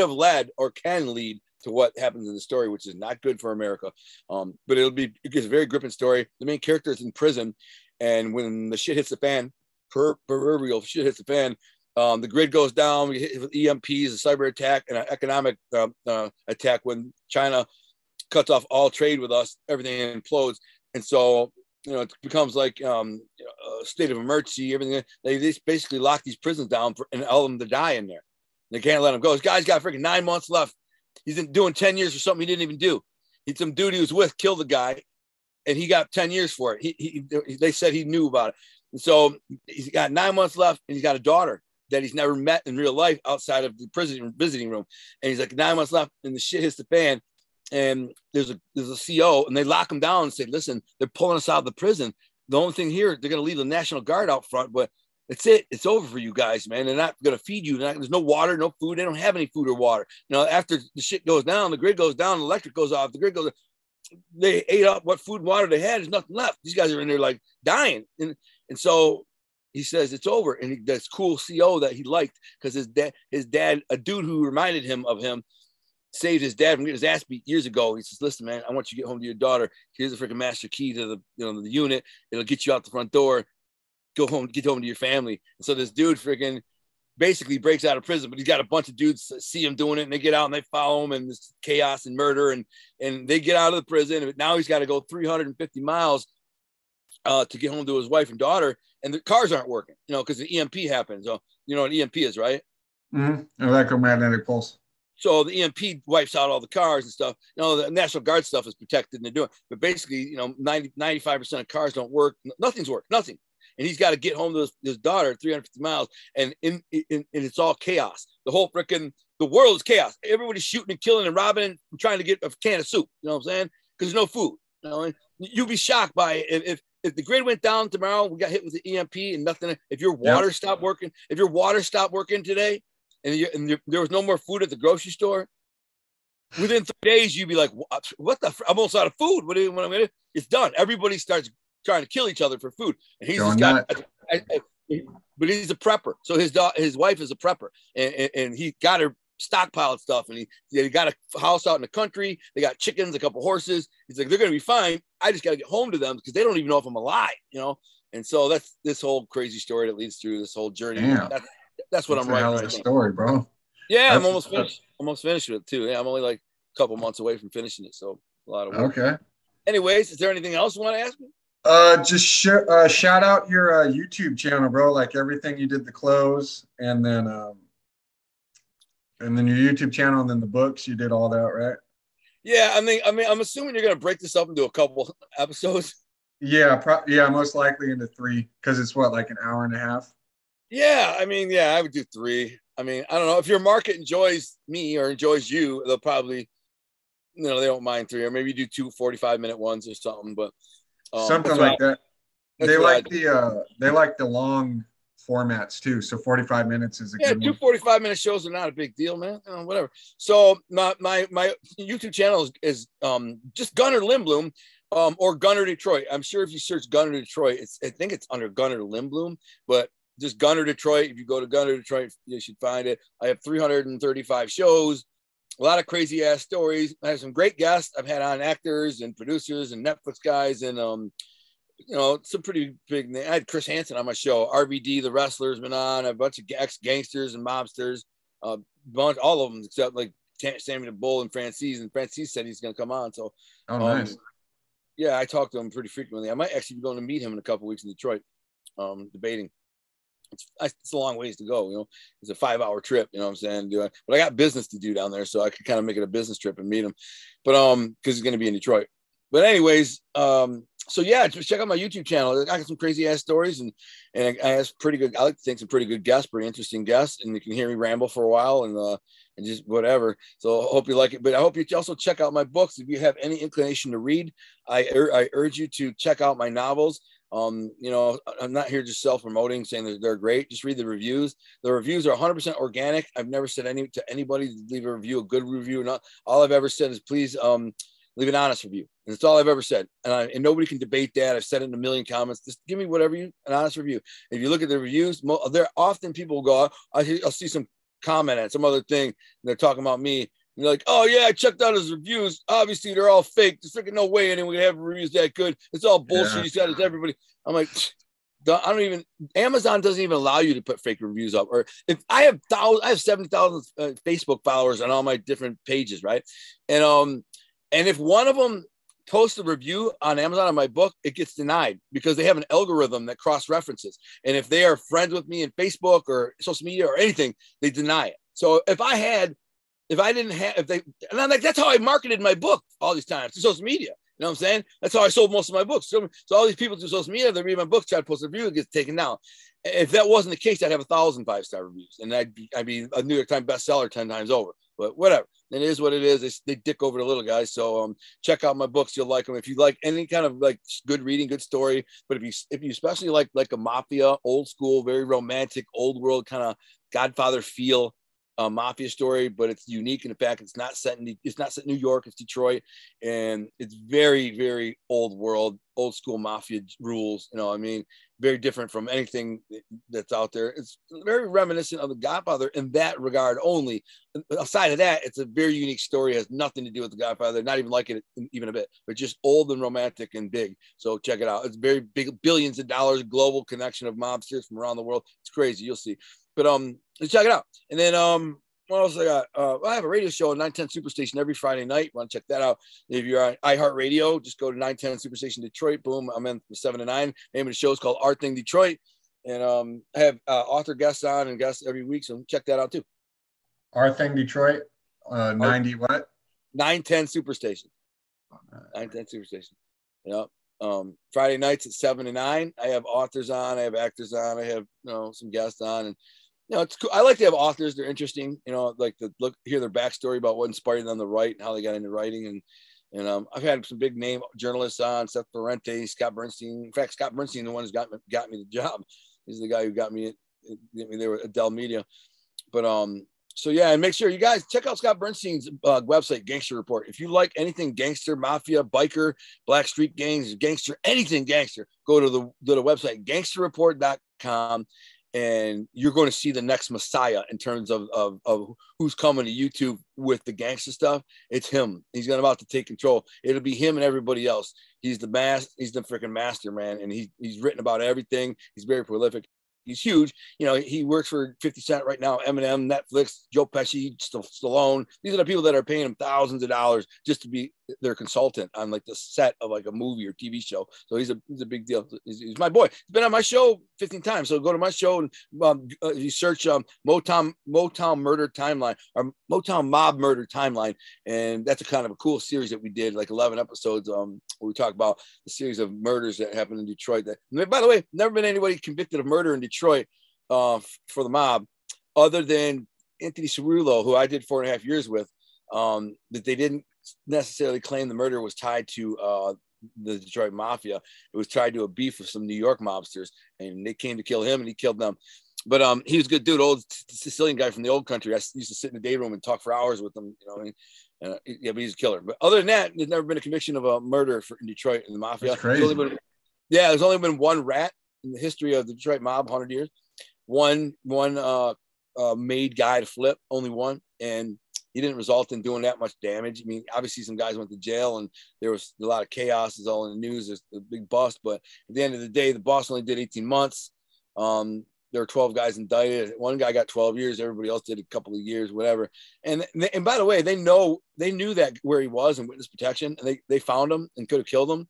have led or can lead to what happens in the story, which is not good for America. But it's a very gripping story. The main character is in prison, and when the shit hits the fan, proverbial shit hits the fan, the grid goes down. We hit with EMPs, a cyber attack, and an economic attack. When China cuts off all trade with us, everything implodes. And so it becomes like a state of emergency. Everything they just basically lock these prisons down and allow them to die in there. They can't let him go. This guy's got freaking 9 months left. He's been doing 10 years for something he didn't even do. Some dude he was with killed the guy, and he got 10 years for it. They said he knew about it. And so he's got 9 months left, and he's got a daughter that he's never met in real life outside of the prison visiting room. And he's like 9 months left, and the shit hits the fan. and there's a CO, and they lock him down and say, listen, they're pulling us out of the prison. The only thing here, they're going to leave the National Guard out front, but that's it. It's over for you guys, man. They're not going to feed you. There's no water, no food. They don't have any food or water. After the shit goes down, the grid goes down, the electric goes off, the grid goes, they ate up what food and water they had. There's nothing left. These guys are in there like dying. And so he says it's over. And that's cool CO that he liked, because his dad, a dude who reminded him of him, saved his dad from getting his ass beat years ago. He says, listen, man, I want you to get home to your daughter. Here's the freaking master key to the unit. It'll get you out the front door. Go home, get home to your family. And so this dude freaking basically breaks out of prison, but he's got a bunch of dudes that see him doing it, and they get out and they follow him, and this chaos and murder, and they get out of the prison. But now he's got to go 350 miles to get home to his wife and daughter, and the cars aren't working, because the EMP happens. So you know what an EMP is, right? Mm-hmm. Electromagnetic pulse. So the EMP wipes out all the cars and stuff. The National Guard stuff is protected and they're doing, but basically, 95% of cars don't work. Nothing's worked, nothing. And he's got to get home to his daughter 350 miles, and it's all chaos. The whole freaking, the world is chaos. Everybody's shooting and killing and robbing and trying to get a can of soup. You know what I'm saying? Because there's no food. And you'd be shocked by it if the grid went down tomorrow. We got hit with the EMP and nothing. If your water stopped working, today, and there was no more food at the grocery store, within 3 days you'd be like, "What the? I'm almost out of food. What am I going to do?" It's done. Everybody starts trying to kill each other for food, and he's just got. But he's a prepper, so his wife is a prepper, and he got her stockpiled stuff, and he got a house out in the country. They got chickens, a couple horses. He's like, they're going to be fine. I just got to get home to them because they don't even know if I'm alive, And so that's this whole crazy story that leads through this whole journey. That's what I'm writing. That's a story, bro. Yeah, I'm almost finished. Almost finished with it too. Yeah, I'm only like a couple months away from finishing it, so a lot of work. Okay. Anyways, is there anything else you want to ask me? Just shout out your YouTube channel, bro. Like everything you did, the clothes, and then your YouTube channel, and then the books. You did all that, right? Yeah, I mean, I'm assuming you're gonna break this up into a couple episodes. Yeah, most likely into 3, because it's like an hour and a half. Yeah, I mean, I would do 3. I mean, I don't know if your market enjoys me or enjoys you, they'll probably, they don't mind 3, or maybe do 2 45-minute ones or something, but. Something like that. They like the long formats too. So 45 minutes is a good 2 45-minute shows are not a big deal, man. Whatever. So my YouTube channel is just Gunner Lindbloom, or Gunner Detroit. I'm sure if you search Gunner Detroit, I think it's under Gunner Lindbloom, but just Gunner Detroit. If you go to Gunner Detroit, you should find it. I have 335 shows. A lot of crazy ass stories. I have some great guests. I've had on actors and producers and Netflix guys, and some pretty big names. I had Chris Hansen on my show. RVD, the wrestler's been on. A bunch of ex-gangsters and mobsters. All of them except like Sammy the Bull and Francis. And Francis said he's going to come on. So, nice. Yeah, I talk to him pretty frequently. I might actually be going to meet him in a couple weeks in Detroit, debating. It's a long ways to go, It's a 5-hour trip, you know what I'm saying? But I got business to do down there, so I could kind of make it a business trip and meet him. But because he's going to be in Detroit. But anyways, so yeah, just check out my YouTube channel. I got some crazy ass stories, and I have pretty good. I like to think some pretty good guests, pretty interesting guests, and you can hear me ramble for a while and just whatever. So I hope you like it. But I hope you also check out my books if you have any inclination to read. I urge you to check out my novels. I'm not here just self-promoting, saying that they're great. Just read the reviews. The reviews are 100% organic. I've never said to anybody to leave a review, a good review. Not all I've ever said is please leave an honest review. And that's all I've ever said. And nobody can debate that. I've said it in a million comments. Just give me an honest review. If you look at the reviews, there often people will go, I'll see some comment on some other thing, and they're talking about me. And they're like, oh yeah, I checked out his reviews. Obviously, they're all fake. There's freaking no way anyone can have reviews that good. It's all bullshit. Yeah. He said it's everybody. I'm like, Amazon doesn't even allow you to put fake reviews up. Or if I have 70,000 Facebook followers on all my different pages, right? And if one of them posts a review on Amazon on my book, it gets denied because they have an algorithm that cross-references. And if they are friends with me in Facebook or social media or anything, they deny it. So and I'm like, that's how I marketed my book all these times to social media. You know what I'm saying? That's how I sold most of my books. So all these people do social media, they read my book, try to post a review, it gets taken down. If that wasn't the case, I'd have 1,000 5-star reviews, and I'd be a New York Times bestseller 10 times over. but whatever. It is what it is. They dick over the little guys. So check out my books. You'll like them. If you like any kind of like good reading, good story, but if you especially like a mafia, old school, very romantic, old world kind of Godfather feel mafia story, but it's unique in the fact it's not set in New York, it's Detroit, and it's very, very old world, old school mafia rules. You know, I mean, very different from anything that's out there. It's very reminiscent of the Godfather in that regard only. Aside of that, it's a very unique story. It has nothing to do with the Godfather, not even like it even a bit, but just old and romantic and big. So check it out. It's very big, billions of dollars, global connection of mobsters from around the world. It's crazy. You'll see. But let's check it out. And then what else I got? I have a radio show on 910 Superstation every Friday night. Want to check that out? If you're on iHeartRadio, just go to 910 Superstation Detroit. Boom, I'm in from 7 to 9. Name of the show is called Our Thing Detroit. And I have author guests on and guests every week, so check that out too. Our Thing Detroit, 90 what? 910 Superstation. 910 Superstation. Yep. Friday nights at 7 to 9. I have authors on. I have actors on. I have some guests on, and it's cool. I like to have authors. They're interesting. Like to hear their backstory about what inspired them to write and how they got into writing. And I've had some big name journalists on: Seth Ferrante, Scott Bernstein. In fact, Scott Bernstein, the one who's got me the job. He's the guy who got me there at Adele Media. But so yeah, and make sure you guys check out Scott Bernstein's website, Gangster Report. If you like anything gangster, mafia, biker, black street gangs, gangster, anything gangster, go to the website gangsterreport.com. And you're going to see the next Messiah in terms of who's coming to YouTube with the gangster stuff. It's him. He's about to take control. It'll be him and everybody else. He's the freaking master, man. And he's written about everything. He's very prolific. He's huge. He works for 50 Cent right now, Eminem, Netflix, Joe Pesci, Stallone. These are the people that are paying him thousands of dollars just to be their consultant on like the set of like a movie or TV show. So he's a big deal. He's my boy. He's been on my show 15 times. So go to my show and you search Motown Murder Timeline or Motown Mob Murder Timeline. And that's a kind of a cool series that we did, like 11 episodes where we talk about the series of murders that happened in Detroit. By the way, never been anybody convicted of murder in Detroit for the mob other than Anthony Cerullo, who I did 4.5 years with, that they didn't necessarily claim the murder was tied to the Detroit Mafia. It was tied to a beef with some New York mobsters, and they came to kill him, and he killed them. But he was a good dude, old Sicilian guy from the old country. I used to sit in the day room and talk for hours with him. But he's a killer. But other than that, there's never been a conviction of a murder in Detroit in the Mafia. That's crazy. There's only been one rat in the history of the Detroit mob, 100 years. One made guy to flip, only one, and he didn't result in doing that much damage. I mean, obviously some guys went to jail and there was a lot of chaos. It's all in the news. There's a big bust, but at the end of the day, the boss only did 18 months. There were 12 guys indicted. One guy got 12 years. Everybody else did a couple of years, whatever. And by the way, they knew that where he was in witness protection, and they found him and could have killed him.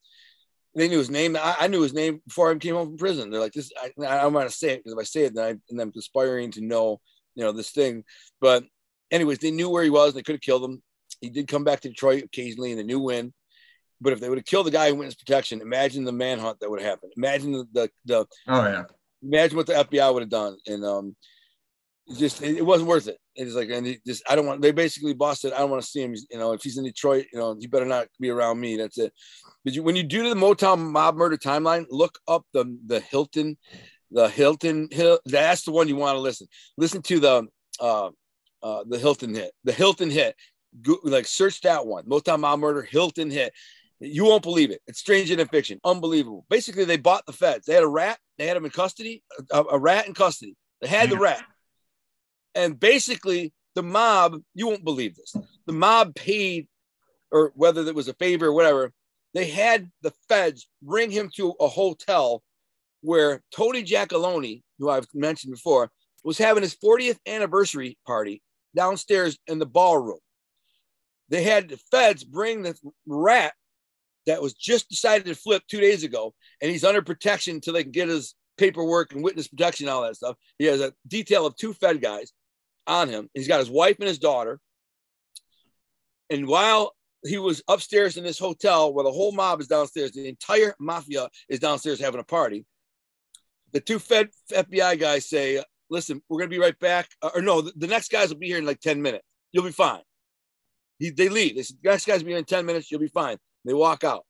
They knew his name. I knew his name before I came home from prison. They're like, this. I don't want to say it because if I say it, then I'm conspiring to know, this thing. But anyways, they knew where he was. And they could have killed him. He did come back to Detroit occasionally, and they knew when. But if they would have killed the guy in witness protection, imagine the manhunt that would have happened. Imagine the oh yeah. Imagine what the FBI would have done, and it wasn't worth it. It's like, and I don't want. They basically bossed it. I don't want to see him. If he's in Detroit, you better not be around me. That's it. But when you do the Motown Mob Murder Timeline, look up the Hilton Hill. That's the one you want to listen. Listen to the Hilton hit. The Hilton hit. Like search that one. Motown Mob Murder Hilton hit. You won't believe it. It's stranger than fiction. Unbelievable. Basically, they bought the feds. They had a rat. They had him in custody. A rat in custody. They had the rat. And basically, the mob, you won't believe this. The mob paid, or whether it was a favor or whatever, they had the feds bring him to a hotel where Tony Giacalone, who I've mentioned before, was having his 40th anniversary party downstairs in the ballroom. They had the feds bring the rat that was just decided to flip 2 days ago, and he's under protection until they can get his paperwork and witness protection and all that stuff. He has a detail of 2 Fed guys on him. He's got his wife and his daughter. And while he was upstairs in this hotel where the whole mob is downstairs, the entire mafia is downstairs having a party, the 2 FBI guys say, listen, we're going to be right back. Or no, the next guys will be here in like 10 minutes. You'll be fine. They leave. They said, this guy's be in 10 minutes. You'll be fine. They walk out.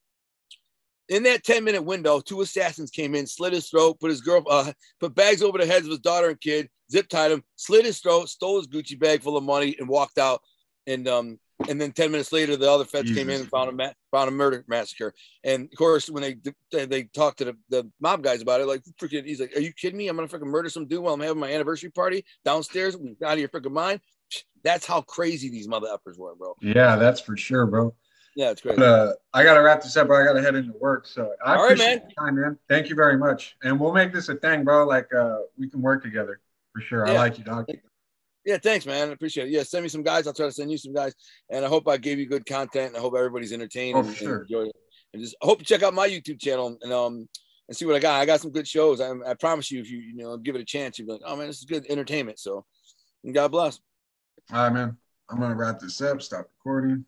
In that 10-minute window, 2 assassins came in, slit his throat, put bags over the heads of his daughter and kid, zip tied him, slit his throat, stole his Gucci bag full of money, and walked out. And then 10 minutes later, the other feds came in and found a murder massacre. And of course, when they talked to the mob guys about it, like, freaking, he's like, "Are you kidding me? I'm gonna freaking murder some dude while I'm having my anniversary party downstairs? We out of your freaking mind." That's how crazy these mother uppers were, bro. Yeah, that's for sure, bro. Yeah, it's crazy. But, I gotta wrap this up, bro. I gotta head into work. So I appreciate your time, man. Thank you very much. And we'll make this a thing, bro. Like we can work together for sure. Yeah. I like you, dog. Yeah, thanks, man. I appreciate it. Yeah, send me some guys. I'll try to send you some guys. And I hope I gave you good content. And I hope everybody's entertained and enjoy it. And just I hope you check out my YouTube channel and see what I got. I got some good shows. I promise you, if you give it a chance, you'll be like, "Oh man, this is good entertainment." So, and God bless. All right, man. I'm gonna wrap this up. Stop recording.